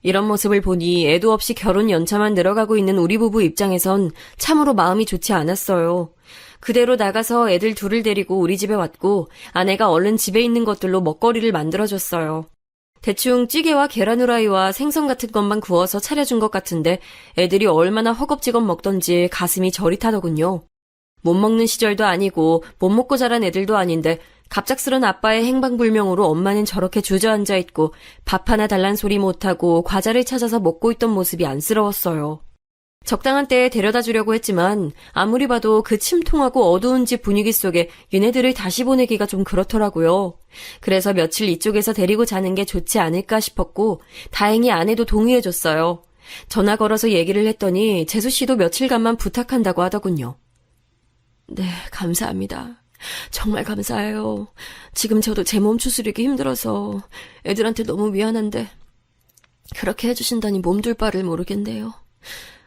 이런 모습을 보니 애도 없이 결혼 연차만 늘어가고 있는 우리 부부 입장에선 참으로 마음이 좋지 않았어요. 그대로 나가서 애들 둘을 데리고 우리 집에 왔고 아내가 얼른 집에 있는 것들로 먹거리를 만들어줬어요. 대충 찌개와 계란 후라이와 생선 같은 것만 구워서 차려준 것 같은데 애들이 얼마나 허겁지겁 먹던지 가슴이 저리 타더군요. 못 먹는 시절도 아니고 못 먹고 자란 애들도 아닌데 갑작스런 아빠의 행방불명으로 엄마는 저렇게 주저앉아 있고 밥 하나 달란 소리 못하고 과자를 찾아서 먹고 있던 모습이 안쓰러웠어요. 적당한 때에 데려다 주려고 했지만 아무리 봐도 그 침통하고 어두운 집 분위기 속에 얘네들을 다시 보내기가 좀 그렇더라고요. 그래서 며칠 이쪽에서 데리고 자는 게 좋지 않을까 싶었고 다행히 아내도 동의해줬어요. 전화 걸어서 얘기를 했더니 재수 씨도 며칠간만 부탁한다고 하더군요. 네, 감사합니다. 정말 감사해요. 지금 저도 제 몸 추스르기 힘들어서 애들한테 너무 미안한데 그렇게 해주신다니 몸둘 바를 모르겠네요.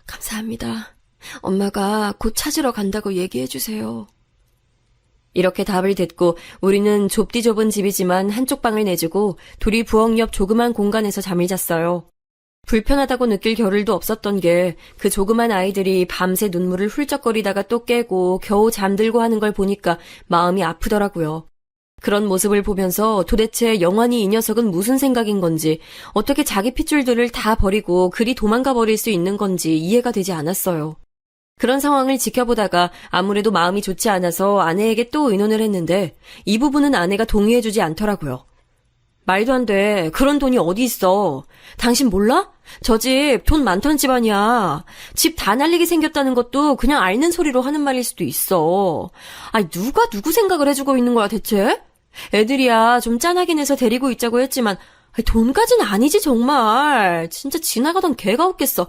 감사합니다. 엄마가 곧 찾으러 간다고 얘기해주세요. 이렇게 답을 듣고 우리는 좁디 좁은 집이지만 한쪽 방을 내주고 둘이 부엌 옆 조그만 공간에서 잠을 잤어요. 불편하다고 느낄 겨를도 없었던 게 그 조그만 아이들이 밤새 눈물을 훌쩍거리다가 또 깨고 겨우 잠들고 하는 걸 보니까 마음이 아프더라고요. 그런 모습을 보면서 도대체 영환이 이 녀석은 무슨 생각인 건지 어떻게 자기 핏줄들을 다 버리고 그리 도망가 버릴 수 있는 건지 이해가 되지 않았어요. 그런 상황을 지켜보다가 아무래도 마음이 좋지 않아서 아내에게 또 의논을 했는데 이 부분은 아내가 동의해주지 않더라고요. 말도 안 돼. 그런 돈이 어디 있어. 당신 몰라? 저 집 돈 많던 집안이야. 집 다 날리게 생겼다는 것도 그냥 앓는 소리로 하는 말일 수도 있어. 아니 누가 누구 생각을 해주고 있는 거야 대체? 애들이야 좀 짠하긴 해서 데리고 있자고 했지만 돈까진 아니지 정말. 진짜 지나가던 개가 없겠어.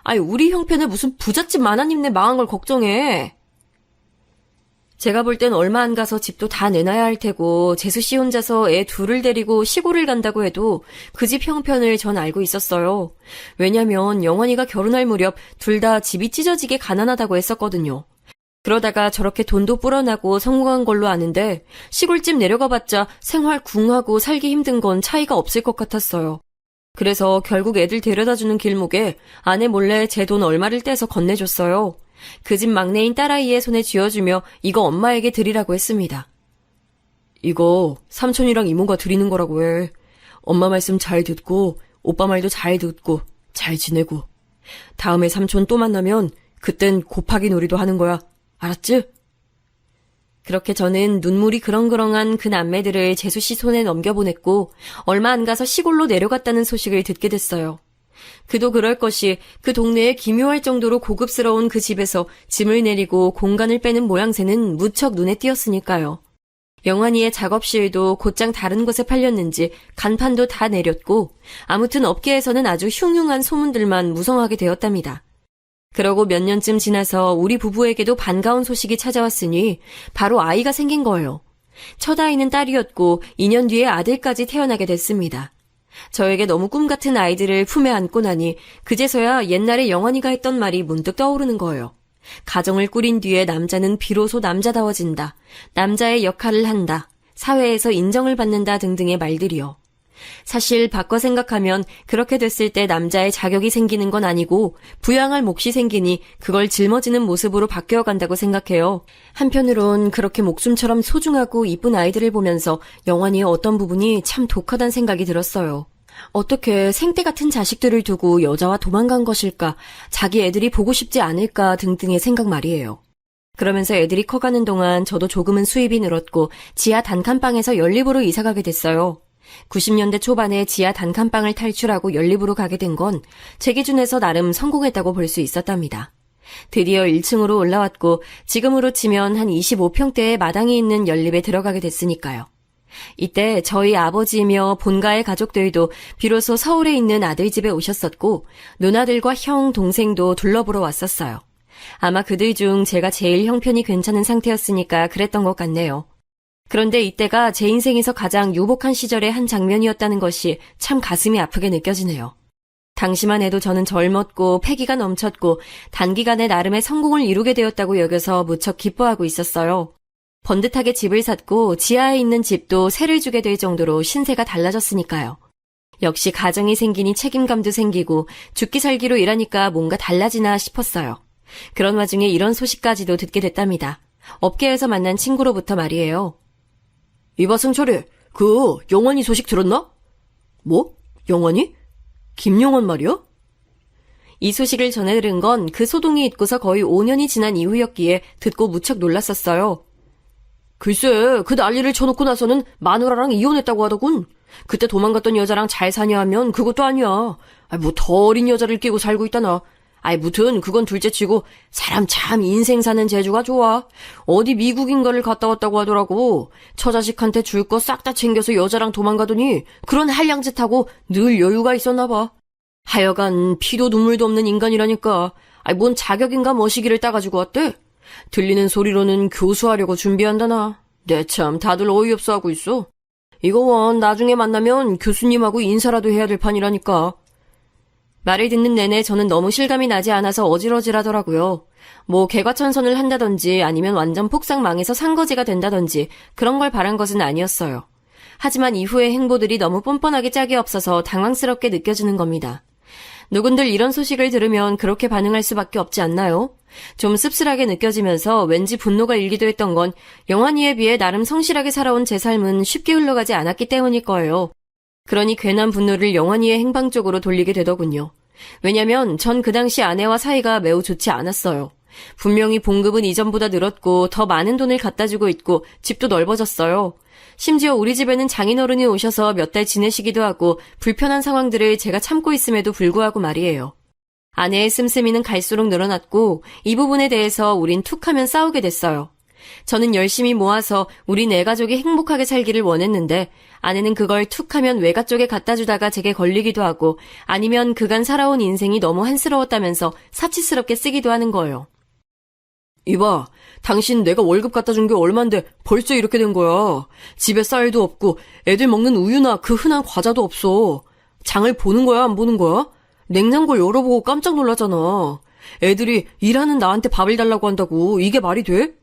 아니 우리 형편에 무슨 부잣집 마나님네 망한 걸 걱정해. 제가 볼 땐 얼마 안 가서 집도 다 내놔야 할 테고 재수 씨 혼자서 애 둘을 데리고 시골을 간다고 해도 그 집 형편을 전 알고 있었어요. 왜냐면 영환이가 결혼할 무렵 둘 다 집이 찢어지게 가난하다고 했었거든요. 그러다가 저렇게 돈도 불어나고 성공한 걸로 아는데 시골집 내려가봤자 생활 궁하고 살기 힘든 건 차이가 없을 것 같았어요. 그래서 결국 애들 데려다주는 길목에 아내 몰래 제 돈 얼마를 떼서 건네줬어요. 그 집 막내인 딸아이의 손에 쥐어주며 이거 엄마에게 드리라고 했습니다. 이거 삼촌이랑 이모가 드리는 거라고 해. 엄마 말씀 잘 듣고 오빠 말도 잘 듣고 잘 지내고 다음에 삼촌 또 만나면 그땐 곱하기 놀이도 하는 거야. 알았지? 그렇게 저는 눈물이 그렁그렁한 그 남매들을 재수 씨 손에 넘겨보냈고 얼마 안 가서 시골로 내려갔다는 소식을 듣게 됐어요. 그도 그럴 것이 그 동네에 기묘할 정도로 고급스러운 그 집에서 짐을 내리고 공간을 빼는 모양새는 무척 눈에 띄었으니까요. 영환이의 작업실도 곧장 다른 곳에 팔렸는지 간판도 다 내렸고 아무튼 업계에서는 아주 흉흉한 소문들만 무성하게 되었답니다. 그러고 몇 년쯤 지나서 우리 부부에게도 반가운 소식이 찾아왔으니 바로 아이가 생긴 거예요. 첫 아이는 딸이었고 2년 뒤에 아들까지 태어나게 됐습니다. 저에게 너무 꿈같은 아이들을 품에 안고 나니 그제서야 옛날에 영환이가 했던 말이 문득 떠오르는 거예요. 가정을 꾸린 뒤에 남자는 비로소 남자다워진다. 남자의 역할을 한다. 사회에서 인정을 받는다 등등의 말들이요. 사실 바꿔 생각하면 그렇게 됐을 때 남자의 자격이 생기는 건 아니고 부양할 몫이 생기니 그걸 짊어지는 모습으로 바뀌어간다고 생각해요. 한편으론 그렇게 목숨처럼 소중하고 이쁜 아이들을 보면서 영환이의 어떤 부분이 참 독하단 생각이 들었어요. 어떻게 생떼 같은 자식들을 두고 여자와 도망간 것일까, 자기 애들이 보고 싶지 않을까 등등의 생각 말이에요. 그러면서 애들이 커가는 동안 저도 조금은 수입이 늘었고 지하 단칸방에서 연립으로 이사가게 됐어요. 90년대 초반에 지하 단칸방을 탈출하고 연립으로 가게 된 건 제 기준에서 나름 성공했다고 볼 수 있었답니다. 드디어 1층으로 올라왔고 지금으로 치면 한 25평대의 마당이 있는 연립에 들어가게 됐으니까요. 이때 저희 아버지며 본가의 가족들도 비로소 서울에 있는 아들 집에 오셨었고 누나들과 형, 동생도 둘러보러 왔었어요. 아마 그들 중 제가 제일 형편이 괜찮은 상태였으니까 그랬던 것 같네요. 그런데 이때가 제 인생에서 가장 유복한 시절의 한 장면이었다는 것이 참 가슴이 아프게 느껴지네요. 당시만 해도 저는 젊었고 패기가 넘쳤고 단기간에 나름의 성공을 이루게 되었다고 여겨서 무척 기뻐하고 있었어요. 번듯하게 집을 샀고 지하에 있는 집도 세를 주게 될 정도로 신세가 달라졌으니까요. 역시 가정이 생기니 책임감도 생기고 죽기 살기로 일하니까 뭔가 달라지나 싶었어요. 그런 와중에 이런 소식까지도 듣게 됐답니다. 업계에서 만난 친구로부터 말이에요. 이봐 승철이, 그 영환이 소식 들었나? 뭐? 영환이? 김영환 말이야? 이 소식을 전해 들은 건 그 소동이 있고서 거의 5년이 지난 이후였기에 듣고 무척 놀랐었어요. 글쎄, 그 난리를 쳐놓고 나서는 마누라랑 이혼했다고 하더군. 그때 도망갔던 여자랑 잘 사냐 하면 그것도 아니야. 뭐 더 어린 여자를 끼고 살고 있다나. 무튼 그건 둘째치고 사람 참 인생 사는 재주가 좋아. 어디 미국인가를 갔다 왔다고 하더라고. 처자식한테 줄 거 싹 다 챙겨서 여자랑 도망가더니 그런 한량짓하고 늘 여유가 있었나 봐. 하여간 피도 눈물도 없는 인간이라니까. 뭔 자격인가 머시기를 따가지고 왔대. 들리는 소리로는 교수하려고 준비한다나. 내 참 다들 어이없어 하고 있어. 이거 원 나중에 만나면 교수님하고 인사라도 해야 될 판이라니까. 말을 듣는 내내 저는 너무 실감이 나지 않아서 어질어질하더라고요. 뭐 개과천선을 한다든지 아니면 완전 폭삭 망해서 상거지가 된다든지 그런 걸 바란 것은 아니었어요. 하지만 이후의 행보들이 너무 뻔뻔하게 짝이 없어서 당황스럽게 느껴지는 겁니다. 누군들 이런 소식을 들으면 그렇게 반응할 수밖에 없지 않나요? 좀 씁쓸하게 느껴지면서 왠지 분노가 일기도 했던 건 영환이에 비해 나름 성실하게 살아온 제 삶은 쉽게 흘러가지 않았기 때문일 거예요. 그러니 괜한 분노를 영환이의 행방 쪽으로 돌리게 되더군요. 왜냐면 전 그 당시 아내와 사이가 매우 좋지 않았어요. 분명히 봉급은 이전보다 늘었고 더 많은 돈을 갖다 주고 있고 집도 넓어졌어요. 심지어 우리 집에는 장인어른이 오셔서 몇 달 지내시기도 하고 불편한 상황들을 제가 참고 있음에도 불구하고 말이에요. 아내의 씀씀이는 갈수록 늘어났고 이 부분에 대해서 우린 툭하면 싸우게 됐어요. 저는 열심히 모아서 우리 네 가족이 행복하게 살기를 원했는데 아내는 그걸 툭하면 외가 쪽에 갖다 주다가 제게 걸리기도 하고 아니면 그간 살아온 인생이 너무 한스러웠다면서 사치스럽게 쓰기도 하는 거예요. 이봐, 당신 내가 월급 갖다 준 게 얼만데 벌써 이렇게 된 거야. 집에 쌀도 없고 애들 먹는 우유나 그 흔한 과자도 없어. 장을 보는 거야, 안 보는 거야? 냉장고 열어보고 깜짝 놀라잖아. 애들이 일하는 나한테 밥을 달라고 한다고 이게 말이 돼?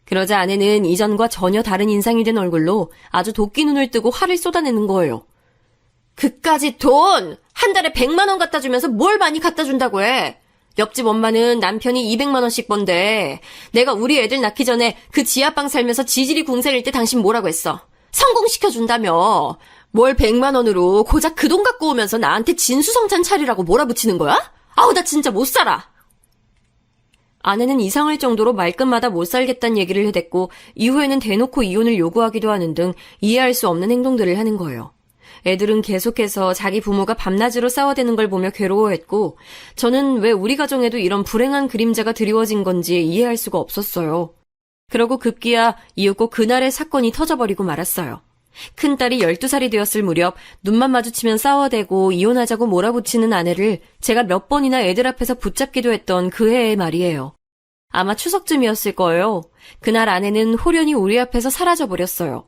그러자 아내는 이전과 전혀 다른 인상이 된 얼굴로 아주 도끼 눈을 뜨고 화를 쏟아내는 거예요. 그까짓 돈! 한 달에 100만 원 갖다 주면서 뭘 많이 갖다 준다고 해? 옆집 엄마는 남편이 200만 원씩 번대. 내가 우리 애들 낳기 전에 그 지하방 살면서 지질이 궁색일 때 당신 뭐라고 했어? 성공시켜준다며. 뭘 100만 원으로 고작 그 돈 갖고 오면서 나한테 진수성찬 차리라고 몰아붙이는 거야? 아우 나 진짜 못 살아. 아내는 이상할 정도로 말끝마다 못 살겠다는 얘기를 해댔고 이후에는 대놓고 이혼을 요구하기도 하는 등 이해할 수 없는 행동들을 하는 거예요. 애들은 계속해서 자기 부모가 밤낮으로 싸워대는 걸 보며 괴로워했고 저는 왜 우리 가정에도 이런 불행한 그림자가 드리워진 건지 이해할 수가 없었어요. 그러고 급기야 이윽고 그날의 사건이 터져버리고 말았어요. 큰딸이 12살이 되었을 무렵 눈만 마주치면 싸워대고 이혼하자고 몰아붙이는 아내를 제가 몇 번이나 애들 앞에서 붙잡기도 했던 그 해의 말이에요. 아마 추석쯤이었을 거예요. 그날 아내는 홀연히 우리 앞에서 사라져버렸어요.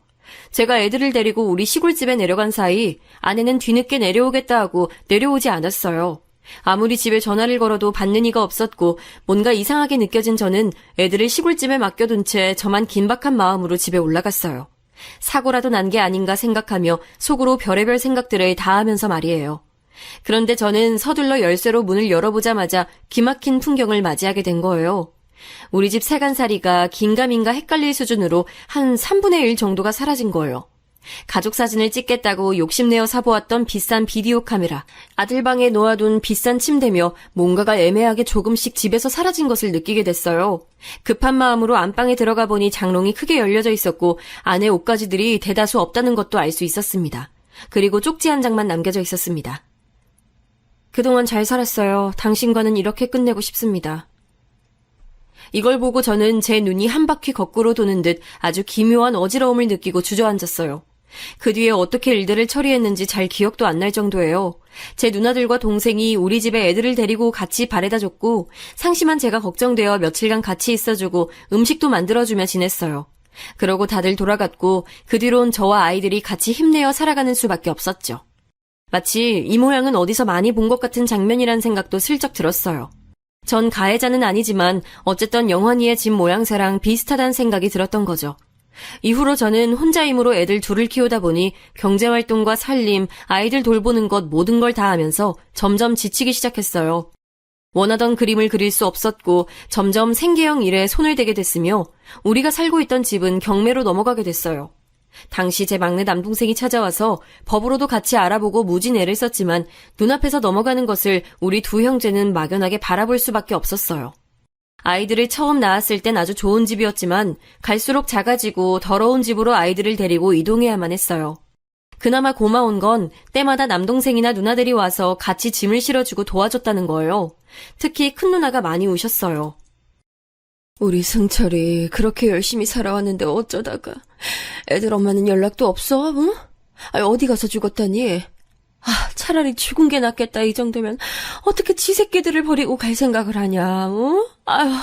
제가 애들을 데리고 우리 시골집에 내려간 사이 아내는 뒤늦게 내려오겠다 하고 내려오지 않았어요. 아무리 집에 전화를 걸어도 받는 이가 없었고 뭔가 이상하게 느껴진 저는 애들을 시골집에 맡겨둔 채 저만 긴박한 마음으로 집에 올라갔어요. 사고라도 난 게 아닌가 생각하며 속으로 별의별 생각들을 다 하면서 말이에요. 그런데 저는 서둘러 열쇠로 문을 열어보자마자 기막힌 풍경을 맞이하게 된 거예요. 우리 집 세간살이가 긴가민가 헷갈릴 수준으로 한 3분의 1 정도가 사라진 거예요. 가족 사진을 찍겠다고 욕심내어 사보았던 비싼 비디오 카메라, 아들 방에 놓아둔 비싼 침대며 뭔가가 애매하게 조금씩 집에서 사라진 것을 느끼게 됐어요. 급한 마음으로 안방에 들어가 보니 장롱이 크게 열려져 있었고 안에 옷가지들이 대다수 없다는 것도 알 수 있었습니다. 그리고 쪽지 한 장만 남겨져 있었습니다. 그동안 잘 살았어요. 당신과는 이렇게 끝내고 싶습니다. 이걸 보고 저는 제 눈이 한 바퀴 거꾸로 도는 듯 아주 기묘한 어지러움을 느끼고 주저앉았어요. 그 뒤에 어떻게 일들을 처리했는지 잘 기억도 안 날 정도예요. 제 누나들과 동생이 우리 집에 애들을 데리고 같이 바래다 줬고 상심한 제가 걱정되어 며칠간 같이 있어주고 음식도 만들어주며 지냈어요. 그러고 다들 돌아갔고 그 뒤론 저와 아이들이 같이 힘내어 살아가는 수밖에 없었죠. 마치 이 모양은 어디서 많이 본 것 같은 장면이란 생각도 슬쩍 들었어요. 전 가해자는 아니지만 어쨌든 영환이의 집 모양새랑 비슷하다는 생각이 들었던 거죠. 이후로 저는 혼자 힘으로 애들 둘을 키우다 보니 경제활동과 살림, 아이들 돌보는 것 모든 걸 다 하면서 점점 지치기 시작했어요. 원하던 그림을 그릴 수 없었고 점점 생계형 일에 손을 대게 됐으며 우리가 살고 있던 집은 경매로 넘어가게 됐어요. 당시 제 막내 남동생이 찾아와서 법으로도 같이 알아보고 무진 애를 썼지만 눈앞에서 넘어가는 것을 우리 두 형제는 막연하게 바라볼 수밖에 없었어요. 아이들을 처음 낳았을 땐 아주 좋은 집이었지만 갈수록 작아지고 더러운 집으로 아이들을 데리고 이동해야만 했어요. 그나마 고마운 건 때마다 남동생이나 누나들이 와서 같이 짐을 실어주고 도와줬다는 거예요. 특히 큰 누나가 많이 우셨어요. 우리 승철이 그렇게 열심히 살아왔는데 어쩌다가 애들 엄마는 연락도 없어? 응? 어디 가서 죽었다니? 차라리 죽은 게 낫겠다. 이 정도면 어떻게 지 새끼들을 버리고 갈 생각을 하냐? 아휴.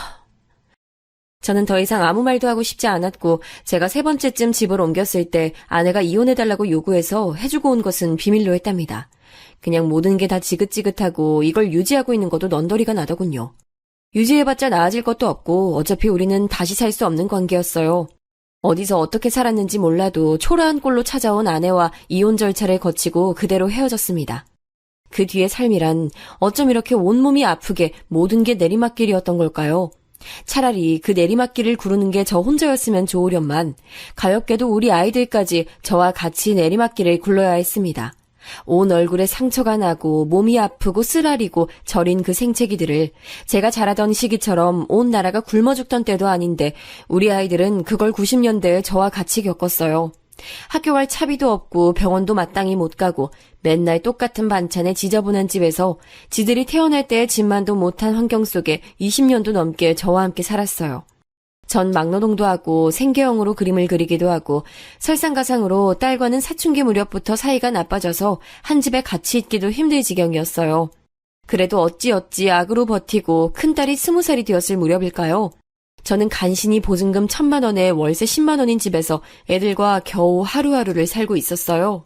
저는 더 이상 아무 말도 하고 싶지 않았고 제가 세 번째쯤 집을 옮겼을 때 아내가 이혼해달라고 요구해서 해주고 온 것은 비밀로 했답니다. 그냥 모든 게 다 지긋지긋하고 이걸 유지하고 있는 것도 넌더리가 나더군요. 유지해봤자 나아질 것도 없고 어차피 우리는 다시 살 수 없는 관계였어요. 어디서 어떻게 살았는지 몰라도 초라한 꼴로 찾아온 아내와 이혼 절차를 거치고 그대로 헤어졌습니다. 그 뒤의 삶이란 어쩜 이렇게 온몸이 아프게 모든 게 내리막길이었던 걸까요? 차라리 그 내리막길을 구르는 게 저 혼자였으면 좋으련만 가엾게도 우리 아이들까지 저와 같이 내리막길을 굴러야 했습니다. 온 얼굴에 상처가 나고 몸이 아프고 쓰라리고 저린 그 생채기들을 제가 자라던 시기처럼 온 나라가 굶어 죽던 때도 아닌데 우리 아이들은 그걸 90년대에 저와 같이 겪었어요. 학교 갈 차비도 없고 병원도 마땅히 못 가고 맨날 똑같은 반찬에 지저분한 집에서 지들이 태어날 때의 집만도 못한 환경 속에 20년도 넘게 저와 함께 살았어요. 전 막노동도 하고 생계형으로 그림을 그리기도 하고 설상가상으로 딸과는 사춘기 무렵부터 사이가 나빠져서 한 집에 같이 있기도 힘들 지경이었어요. 그래도 어찌어찌 악으로 버티고 큰딸이 20살이 되었을 무렵일까요? 저는 간신히 보증금 1,000만 원에 월세 10만 원인 집에서 애들과 겨우 하루하루를 살고 있었어요.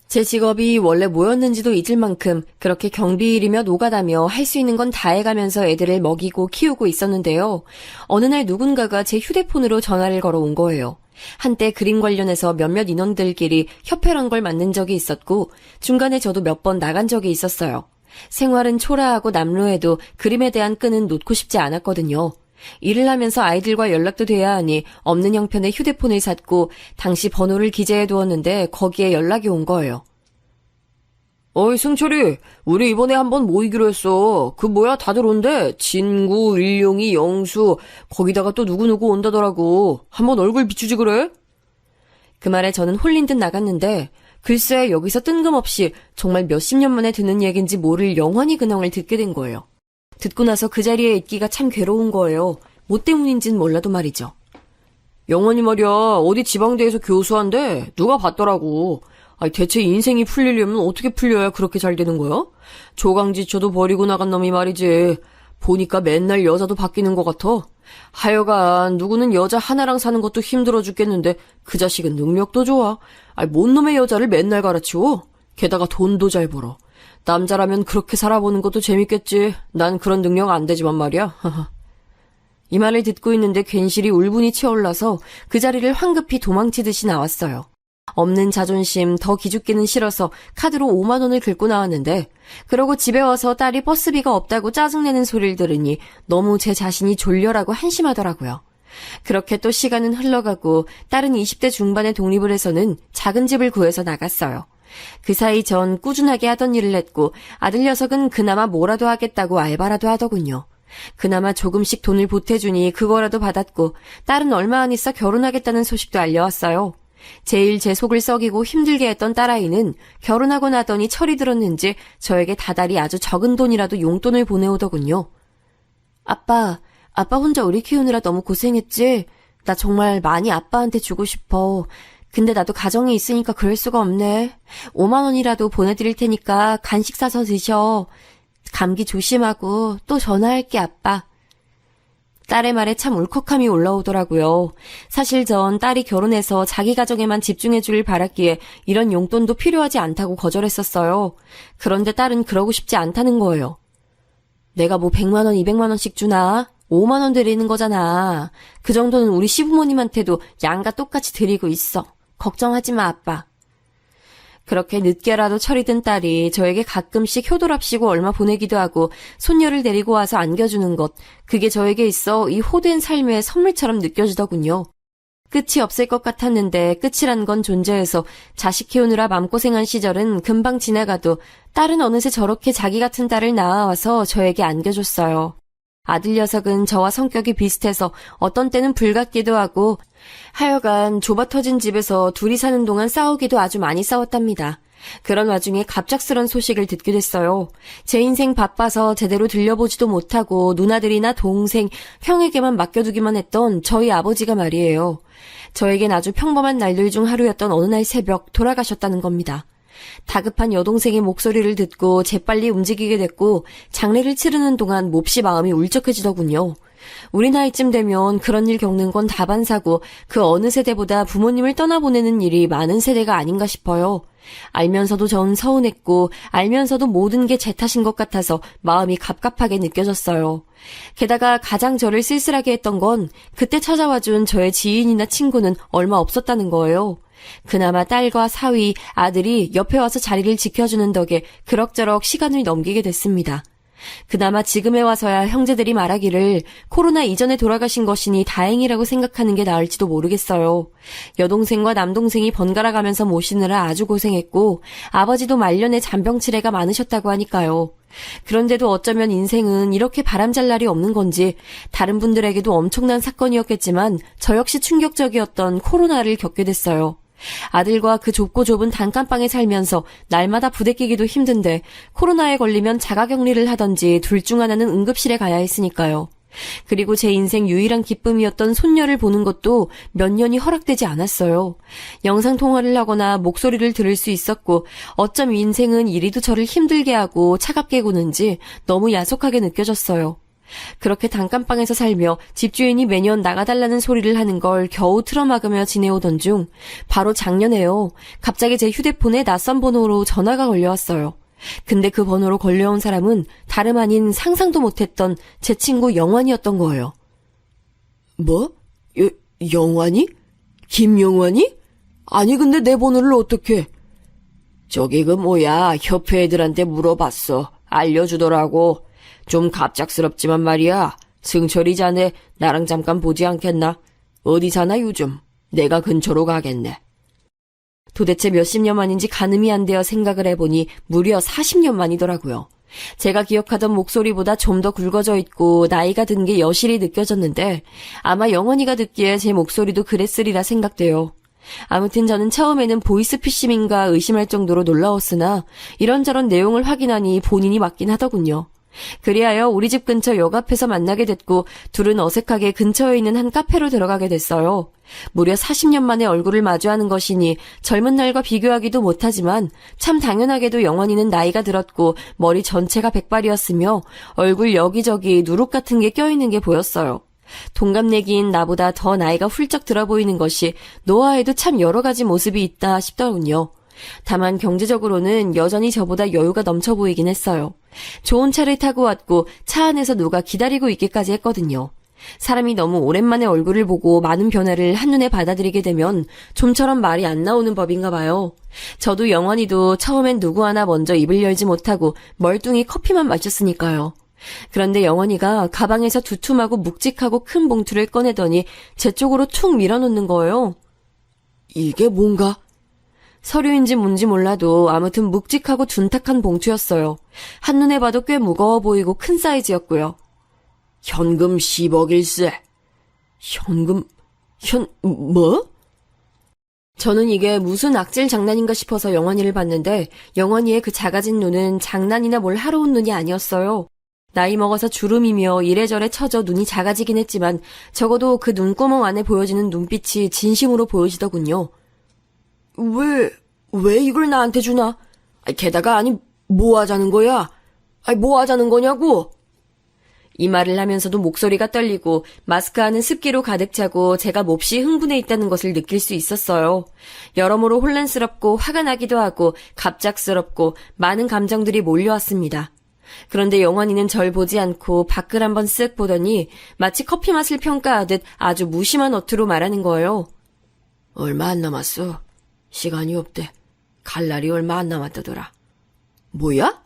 제 직업이 원래 뭐였는지도 잊을 만큼 그렇게 경비일이며 노가다며 할 수 있는 건 다 해가면서 애들을 먹이고 키우고 있었는데요. 어느 날 누군가가 제 휴대폰으로 전화를 걸어온 거예요. 한때 그림 관련해서 몇몇 인원들끼리 협회란 걸 만든 적이 있었고 중간에 저도 몇 번 나간 적이 있었어요. 생활은 초라하고 남루해도 그림에 대한 끈은 놓고 싶지 않았거든요. 일을 하면서 아이들과 연락도 돼야 하니 없는 형편의 휴대폰을 샀고 당시 번호를 기재해 두었는데 거기에 연락이 온 거예요. 어이 승철이, 우리 이번에 한번 모이기로 했어. 그 뭐야 다들 온대. 진구, 일용이, 영수, 거기다가 또 누구누구 온다더라고. 한번 얼굴 비추지 그래? 그 말에 저는 홀린 듯 나갔는데 글쎄 여기서 뜬금없이 정말 몇십 년 만에 듣는 얘긴지 모를 영환이 근황을 듣게 된 거예요. 듣고 나서 그 자리에 있기가 참 괴로운 거예요. 뭐 때문인진 몰라도 말이죠. 영환이 말이야, 어디 지방대에서 교수한데 누가 봤더라고. 대체 인생이 풀리려면 어떻게 풀려야 그렇게 잘 되는 거야? 조강지초도 버리고 나간 놈이 말이지. 보니까 맨날 여자도 바뀌는 것 같아. 하여간 누구는 여자 하나랑 사는 것도 힘들어 죽겠는데 그 자식은 능력도 좋아. 뭔 놈의 여자를 맨날 갈아치워? 게다가 돈도 잘 벌어. 남자라면 그렇게 살아보는 것도 재밌겠지. 난 그런 능력 안 되지만 말이야. 이 말을 듣고 있는데 괜시리 울분이 치어올라서 그 자리를 황급히 도망치듯이 나왔어요. 없는 자존심 더 기죽기는 싫어서 카드로 5만 원을 긁고 나왔는데 그러고 집에 와서 딸이 버스비가 없다고 짜증내는 소리를 들으니 너무 제 자신이 졸려라고 한심하더라고요. 그렇게 또 시간은 흘러가고 딸은 20대 중반에 독립을 해서는 작은 집을 구해서 나갔어요. 그 사이 전 꾸준하게 하던 일을 했고 아들 녀석은 그나마 뭐라도 하겠다고 알바라도 하더군요. 그나마 조금씩 돈을 보태주니 그거라도 받았고 딸은 얼마 안 있어 결혼하겠다는 소식도 알려왔어요. 제일 제 속을 썩이고 힘들게 했던 딸아이는 결혼하고 나더니 철이 들었는지 저에게 다달이 아주 적은 돈이라도 용돈을 보내오더군요. 아빠 혼자 우리 키우느라 너무 고생했지? 나 정말 많이 아빠한테 주고 싶어. 근데 나도 가정이 있으니까 그럴 수가 없네. 5만 원이라도 보내드릴 테니까 간식 사서 드셔. 감기 조심하고 또 전화할게, 아빠. 딸의 말에 참 울컥함이 올라오더라고요. 사실 전 딸이 결혼해서 자기 가정에만 집중해주길 바랐기에 이런 용돈도 필요하지 않다고 거절했었어요. 그런데 딸은 그러고 싶지 않다는 거예요. 내가 뭐 100만 원, 200만 원씩 주나? 5만 원 드리는 거잖아. 그 정도는 우리 시부모님한테도 양과 똑같이 드리고 있어. 걱정하지 마, 아빠. 그렇게 늦게라도 철이 든 딸이 저에게 가끔씩 효도랍시고 얼마 보내기도 하고 손녀를 데리고 와서 안겨주는 것, 그게 저에게 있어 이 호된 삶의 선물처럼 느껴지더군요. 끝이 없을 것 같았는데 끝이란 건 존재해서 자식 키우느라 맘고생한 시절은 금방 지나가도 딸은 어느새 저렇게 자기 같은 딸을 낳아와서 저에게 안겨줬어요. 아들 녀석은 저와 성격이 비슷해서 어떤 때는 불같기도 하고 하여간 좁아터진 집에서 둘이 사는 동안 싸우기도 아주 많이 싸웠답니다. 그런 와중에 갑작스런 소식을 듣게 됐어요. 제 인생 바빠서 제대로 들려보지도 못하고 누나들이나 동생, 형에게만 맡겨두기만 했던 저희 아버지가 말이에요. 저에겐 아주 평범한 날들 중 하루였던 어느 날 새벽 돌아가셨다는 겁니다. 다급한 여동생의 목소리를 듣고 재빨리 움직이게 됐고 장례를 치르는 동안 몹시 마음이 울적해지더군요. 우리 나이쯤 되면 그런 일 겪는 건 다반사고 그 어느 세대보다 부모님을 떠나보내는 일이 많은 세대가 아닌가 싶어요. 알면서도 전 서운했고 알면서도 모든 게 제 탓인 것 같아서 마음이 갑갑하게 느껴졌어요. 게다가 가장 저를 쓸쓸하게 했던 건 그때 찾아와준 저의 지인이나 친구는 얼마 없었다는 거예요. 그나마 딸과 사위, 아들이 옆에 와서 자리를 지켜주는 덕에 그럭저럭 시간을 넘기게 됐습니다. 그나마 지금에 와서야 형제들이 말하기를 코로나 이전에 돌아가신 것이니 다행이라고 생각하는 게 나을지도 모르겠어요. 여동생과 남동생이 번갈아 가면서 모시느라 아주 고생했고 아버지도 말년에 잔병치레가 많으셨다고 하니까요. 그런데도 어쩌면 인생은 이렇게 바람잘 날이 없는 건지 다른 분들에게도 엄청난 사건이었겠지만 저 역시 충격적이었던 코로나를 겪게 됐어요. 아들과 그 좁고 좁은 단칸방에 살면서 날마다 부대끼기도 힘든데 코로나에 걸리면 자가격리를 하던지 둘 중 하나는 응급실에 가야 했으니까요. 그리고 제 인생 유일한 기쁨이었던 손녀를 보는 것도 몇 년이 허락되지 않았어요. 영상통화를 하거나 목소리를 들을 수 있었고 어쩜 인생은 이리도 저를 힘들게 하고 차갑게 구는지 너무 야속하게 느껴졌어요. 그렇게 단칸방에서 살며 집주인이 매년 나가달라는 소리를 하는 걸 겨우 틀어막으며 지내오던 중 바로 작년에요. 갑자기 제 휴대폰에 낯선 번호로 전화가 걸려왔어요. 근데 그 번호로 걸려온 사람은 다름 아닌 상상도 못했던 제 친구 영환이었던 거예요. 뭐? 영환이? 김영환이? 아니 근데 내 번호를 어떻게? 저기 그 뭐야 협회 애들한테 물어봤어. 알려주더라고. 좀 갑작스럽지만 말이야. 승철이 자네 나랑 잠깐 보지 않겠나? 어디 사나 요즘? 내가 근처로 가겠네. 도대체 몇십 년 만인지 가늠이 안 되어 생각을 해보니 무려 40년 만이더라고요. 제가 기억하던 목소리보다 좀 더 굵어져 있고 나이가 든 게 여실히 느껴졌는데 아마 영원이가 듣기에 제 목소리도 그랬으리라 생각돼요. 아무튼 저는 처음에는 보이스피싱인가 의심할 정도로 놀라웠으나 이런저런 내용을 확인하니 본인이 맞긴 하더군요. 그리하여 우리 집 근처 역 앞에서 만나게 됐고 둘은 어색하게 근처에 있는 한 카페로 들어가게 됐어요. 무려 40년 만에 얼굴을 마주하는 것이니 젊은 날과 비교하기도 못하지만 참 당연하게도 영원이는 나이가 들었고 머리 전체가 백발이었으며 얼굴 여기저기 누룩 같은 게 껴있는 게 보였어요. 동갑내기인 나보다 더 나이가 훌쩍 들어 보이는 것이 노화에도 참 여러 가지 모습이 있다 싶더군요. 다만 경제적으로는 여전히 저보다 여유가 넘쳐 보이긴 했어요. 좋은 차를 타고 왔고 차 안에서 누가 기다리고 있기까지 했거든요. 사람이 너무 오랜만에 얼굴을 보고 많은 변화를 한눈에 받아들이게 되면 좀처럼 말이 안 나오는 법인가 봐요. 저도 영원히도 처음엔 누구 하나 먼저 입을 열지 못하고 멀뚱히 커피만 마셨으니까요. 그런데 영원이가 가방에서 두툼하고 묵직하고 큰 봉투를 꺼내더니 제 쪽으로 툭 밀어놓는 거예요. 이게 뭔가? 서류인지 뭔지 몰라도 아무튼 묵직하고 둔탁한 봉투였어요. 한눈에 봐도 꽤 무거워 보이고 큰 사이즈였고요. 현금 10억일세. 뭐? 저는 이게 무슨 악질 장난인가 싶어서 영원이를 봤는데 영원이의 그 작아진 눈은 장난이나 뭘 하러 온 눈이 아니었어요. 나이 먹어서 주름이며 이래저래 처져 눈이 작아지긴 했지만 적어도 그 눈구멍 안에 보여지는 눈빛이 진심으로 보여지더군요. 왜 이걸 나한테 주나? 게다가 뭐 하자는 거야? 뭐 하자는 거냐고? 이 말을 하면서도 목소리가 떨리고 마스크 안은 습기로 가득 차고 제가 몹시 흥분해 있다는 것을 느낄 수 있었어요. 여러모로 혼란스럽고 화가 나기도 하고 갑작스럽고 많은 감정들이 몰려왔습니다. 그런데 영환이는 절 보지 않고 밖을 한번 쓱 보더니 마치 커피 맛을 평가하듯 아주 무심한 어투로 말하는 거예요. 얼마 안 남았어. 시간이 없대. 갈 날이 얼마 안 남았다더라. 뭐야?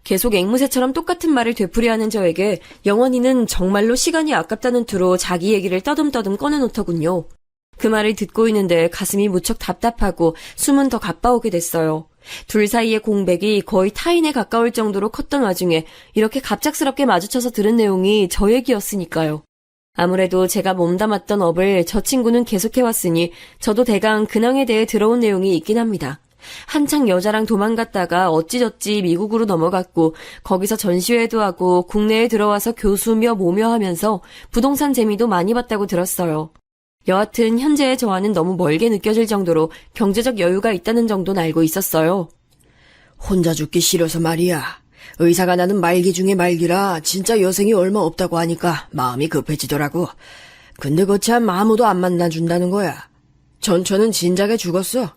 계속 앵무새처럼 똑같은 말을 되풀이하는 저에게 영원이는 정말로 시간이 아깝다는 투로 자기 얘기를 떠듬떠듬 꺼내놓더군요. 그 말을 듣고 있는데 가슴이 무척 답답하고 숨은 더 가빠오게 됐어요. 둘 사이의 공백이 거의 타인에 가까울 정도로 컸던 와중에 이렇게 갑작스럽게 마주쳐서 들은 내용이 저 얘기였으니까요. 아무래도 제가 몸담았던 업을 저 친구는 계속해왔으니 저도 대강 근황에 대해 들어온 내용이 있긴 합니다. 한창 여자랑 도망갔다가 어찌저찌 미국으로 넘어갔고 거기서 전시회도 하고 국내에 들어와서 교수며 뭐며 하면서 부동산 재미도 많이 봤다고 들었어요. 여하튼 현재의 저와는 너무 멀게 느껴질 정도로 경제적 여유가 있다는 정도는 알고 있었어요. 혼자 죽기 싫어서 말이야. 의사가 나는 말기 중에 말기라 진짜 여생이 얼마 없다고 하니까 마음이 급해지더라고. 근데 거참 아무도 안 만나준다는 거야. 전처는 진작에 죽었어.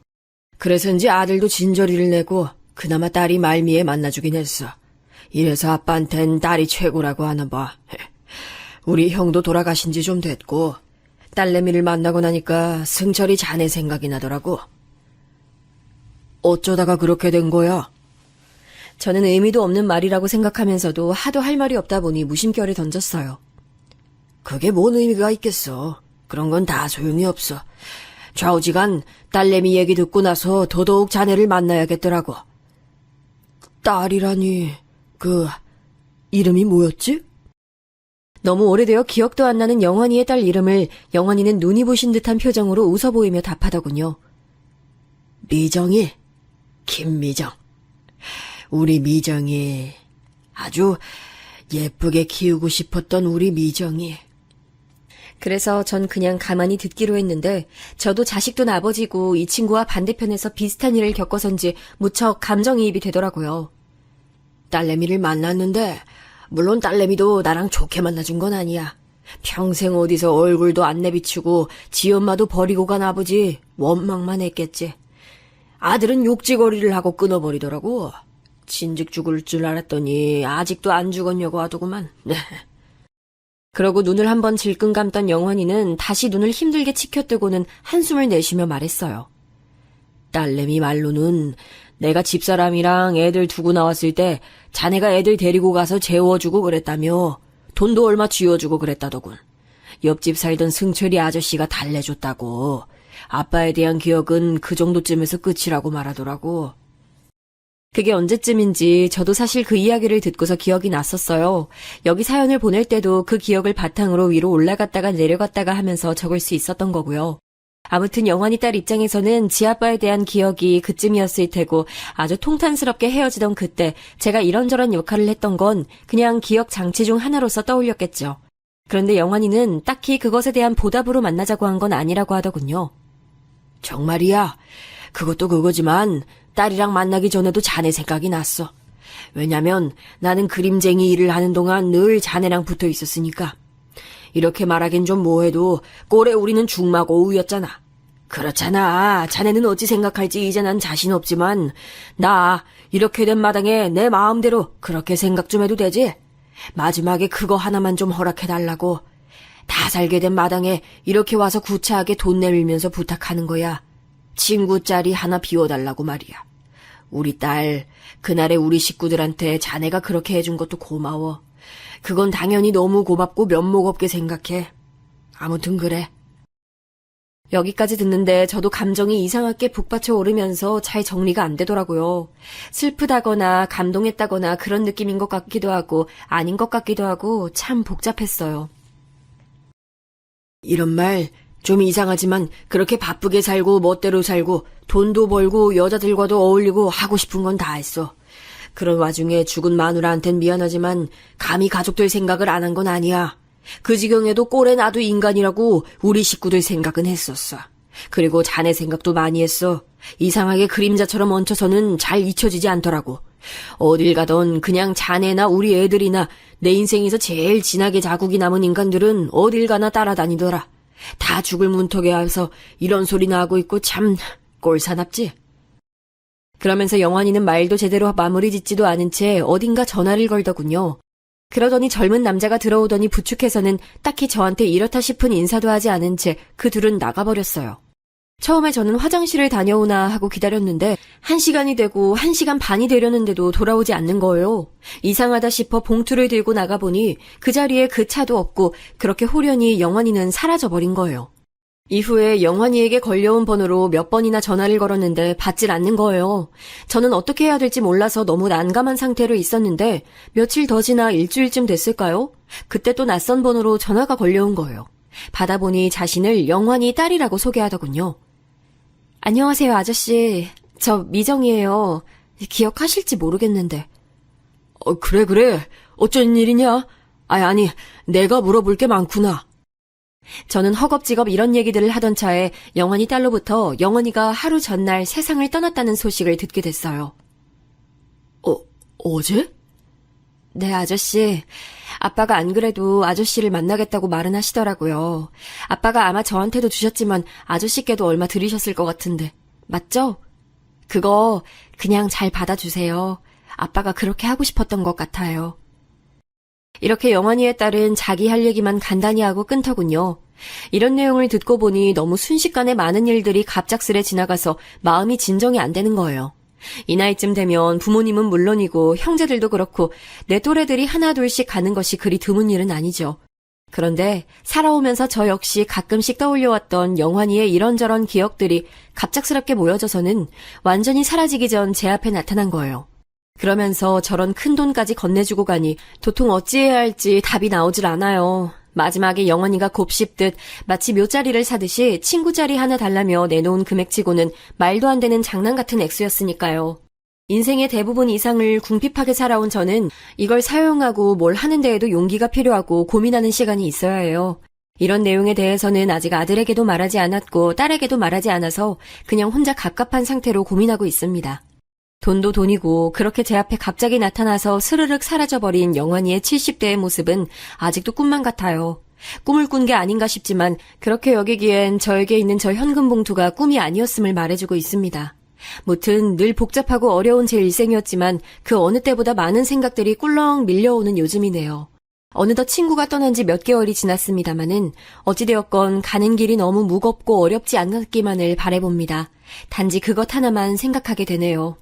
그래서인지 아들도 진저리를 내고 그나마 딸이 말미에 만나주긴 했어. 이래서 아빠한텐 딸이 최고라고 하나 봐. 우리 형도 돌아가신 지 좀 됐고 딸내미를 만나고 나니까 승철이 자네 생각이 나더라고. 어쩌다가 그렇게 된 거야? 저는 의미도 없는 말이라고 생각하면서도 하도 할 말이 없다 보니 무심결에 던졌어요. 그게 뭔 의미가 있겠어. 그런 건 다 소용이 없어. 좌우지간 딸내미 얘기 듣고 나서 더더욱 자네를 만나야겠더라고. 딸이라니, 이름이 뭐였지? 너무 오래되어 기억도 안 나는 영환이의 딸 이름을 영환이는 눈이 부신 듯한 표정으로 웃어 보이며 답하더군요. 미정이, 김미정. 우리 미정이, 아주 예쁘게 키우고 싶었던 우리 미정이. 그래서 전 그냥 가만히 듣기로 했는데 저도 자식 둔 아버지고 이 친구와 반대편에서 비슷한 일을 겪어서인지 무척 감정이입이 되더라고요. 딸내미를 만났는데 물론 딸내미도 나랑 좋게 만나준 건 아니야. 평생 어디서 얼굴도 안 내비치고 지 엄마도 버리고 간 아버지 원망만 했겠지. 아들은 욕지거리를 하고 끊어버리더라고. 진즉 죽을 줄 알았더니 아직도 안 죽었냐고 하더구만. 그러고 눈을 한번 질끈 감던 영환이는 다시 눈을 힘들게 치켜뜨고는 한숨을 내쉬며 말했어요. 딸내미 말로는 내가 집사람이랑 애들 두고 나왔을 때 자네가 애들 데리고 가서 재워주고 그랬다며 돈도 얼마 쥐어주고 그랬다더군. 옆집 살던 승철이 아저씨가 달래줬다고. 아빠에 대한 기억은 그 정도쯤에서 끝이라고 말하더라고. 그게 언제쯤인지 저도 사실 그 이야기를 듣고서 기억이 났었어요. 여기 사연을 보낼 때도 그 기억을 바탕으로 위로 올라갔다가 내려갔다가 하면서 적을 수 있었던 거고요. 아무튼 영환이 딸 입장에서는 지 아빠에 대한 기억이 그쯤이었을 테고 아주 통탄스럽게 헤어지던 그때 제가 이런저런 역할을 했던 건 그냥 기억 장치 중 하나로서 떠올렸겠죠. 그런데 영환이는 딱히 그것에 대한 보답으로 만나자고 한 건 아니라고 하더군요. 정말이야. 그것도 그거지만 딸이랑 만나기 전에도 자네 생각이 났어. 왜냐면 나는 그림쟁이 일을 하는 동안 늘 자네랑 붙어 있었으니까. 이렇게 말하긴 좀 뭐해도 꼴에 우리는 중마고우였잖아. 그렇잖아. 자네는 어찌 생각할지 이제 난 자신 없지만 나 이렇게 된 마당에 내 마음대로 그렇게 생각 좀 해도 되지. 마지막에 그거 하나만 좀 허락해달라고. 다 살게 된 마당에 이렇게 와서 구차하게 돈 내밀면서 부탁하는 거야. 친구 짤이 하나 비워달라고 말이야. 우리 딸, 그날에 우리 식구들한테 자네가 그렇게 해준 것도 고마워. 그건 당연히 너무 고맙고 면목 없게 생각해. 아무튼 그래. 여기까지 듣는데 저도 감정이 이상하게 북받쳐 오르면서 잘 정리가 안 되더라고요. 슬프다거나 감동했다거나 그런 느낌인 것 같기도 하고 아닌 것 같기도 하고 참 복잡했어요. 이런 말 좀 이상하지만 그렇게 바쁘게 살고 멋대로 살고 돈도 벌고 여자들과도 어울리고 하고 싶은 건 다 했어. 그런 와중에 죽은 마누라한텐 미안하지만 감히 가족들 생각을 안 한 건 아니야. 그 지경에도 꼴에 나도 인간이라고 우리 식구들 생각은 했었어. 그리고 자네 생각도 많이 했어. 이상하게 그림자처럼 얹혀서는 잘 잊혀지지 않더라고. 어딜 가던 그냥 자네나 우리 애들이나 내 인생에서 제일 진하게 자국이 남은 인간들은 어딜 가나 따라다니더라. 다 죽을 문턱에 와서 이런 소리나 하고 있고 참 꼴사납지. 그러면서 영환이는 말도 제대로 마무리 짓지도 않은 채 어딘가 전화를 걸더군요. 그러더니 젊은 남자가 들어오더니 부축해서는 딱히 저한테 이렇다 싶은 인사도 하지 않은 채 그 둘은 나가버렸어요. 처음에 저는 화장실을 다녀오나 하고 기다렸는데 1시간이 되고 1시간 반이 되려는데도 돌아오지 않는 거예요. 이상하다 싶어 봉투를 들고 나가보니 그 자리에 그 차도 없고 그렇게 홀연히 영환이는 사라져버린 거예요. 이후에 영환이에게 걸려온 번호로 몇 번이나 전화를 걸었는데 받질 않는 거예요. 저는 어떻게 해야 될지 몰라서 너무 난감한 상태로 있었는데 며칠 더 지나 일주일쯤 됐을까요? 그때 또 낯선 번호로 전화가 걸려온 거예요. 받아보니 자신을 영환이 딸이라고 소개하더군요. 안녕하세요, 아저씨. 저 미정이에요. 기억하실지 모르겠는데. 그래. 어쩐 일이냐? 아니, 내가 물어볼 게 많구나. 저는 허겁지겁 이런 얘기들을 하던 차에 영환이 딸로부터 영환이가 하루 전날 세상을 떠났다는 소식을 듣게 됐어요. 어제? 네, 아저씨. 아빠가 안 그래도 아저씨를 만나겠다고 말은 하시더라고요. 아빠가 아마 저한테도 주셨지만 아저씨께도 얼마 들이셨을 것 같은데. 맞죠? 그거 그냥 잘 받아주세요. 아빠가 그렇게 하고 싶었던 것 같아요. 이렇게 영환이의 딸은 자기 할 얘기만 간단히 하고 끊더군요. 이런 내용을 듣고 보니 너무 순식간에 많은 일들이 갑작스레 지나가서 마음이 진정이 안 되는 거예요. 이 나이쯤 되면 부모님은 물론이고 형제들도 그렇고 내 또래들이 하나 둘씩 가는 것이 그리 드문 일은 아니죠. 그런데 살아오면서 저 역시 가끔씩 떠올려왔던 영환이의 이런저런 기억들이 갑작스럽게 모여져서는 완전히 사라지기 전 제 앞에 나타난 거예요. 그러면서 저런 큰돈까지 건네주고 가니 도통 어찌해야 할지 답이 나오질 않아요. 마지막에 영환이가 곱씹듯 마치 묘자리를 사듯이 친구 자리 하나 달라며 내놓은 금액치고는 말도 안 되는 장난 같은 액수였으니까요. 인생의 대부분 이상을 궁핍하게 살아온 저는 이걸 사용하고 뭘 하는 데에도 용기가 필요하고 고민하는 시간이 있어야 해요. 이런 내용에 대해서는 아직 아들에게도 말하지 않았고 딸에게도 말하지 않아서 그냥 혼자 갑갑한 상태로 고민하고 있습니다. 돈도 돈이고 그렇게 제 앞에 갑자기 나타나서 스르륵 사라져버린 영환이의 70대의 모습은 아직도 꿈만 같아요. 꿈을 꾼 게 아닌가 싶지만 그렇게 여기기엔 저에게 있는 저 현금 봉투가 꿈이 아니었음을 말해주고 있습니다. 무튼 늘 복잡하고 어려운 제 일생이었지만 그 어느 때보다 많은 생각들이 꿀렁 밀려오는 요즘이네요. 어느덧 친구가 떠난 지 몇 개월이 지났습니다마는 어찌되었건 가는 길이 너무 무겁고 어렵지 않았기만을 바라봅니다. 단지 그것 하나만 생각하게 되네요.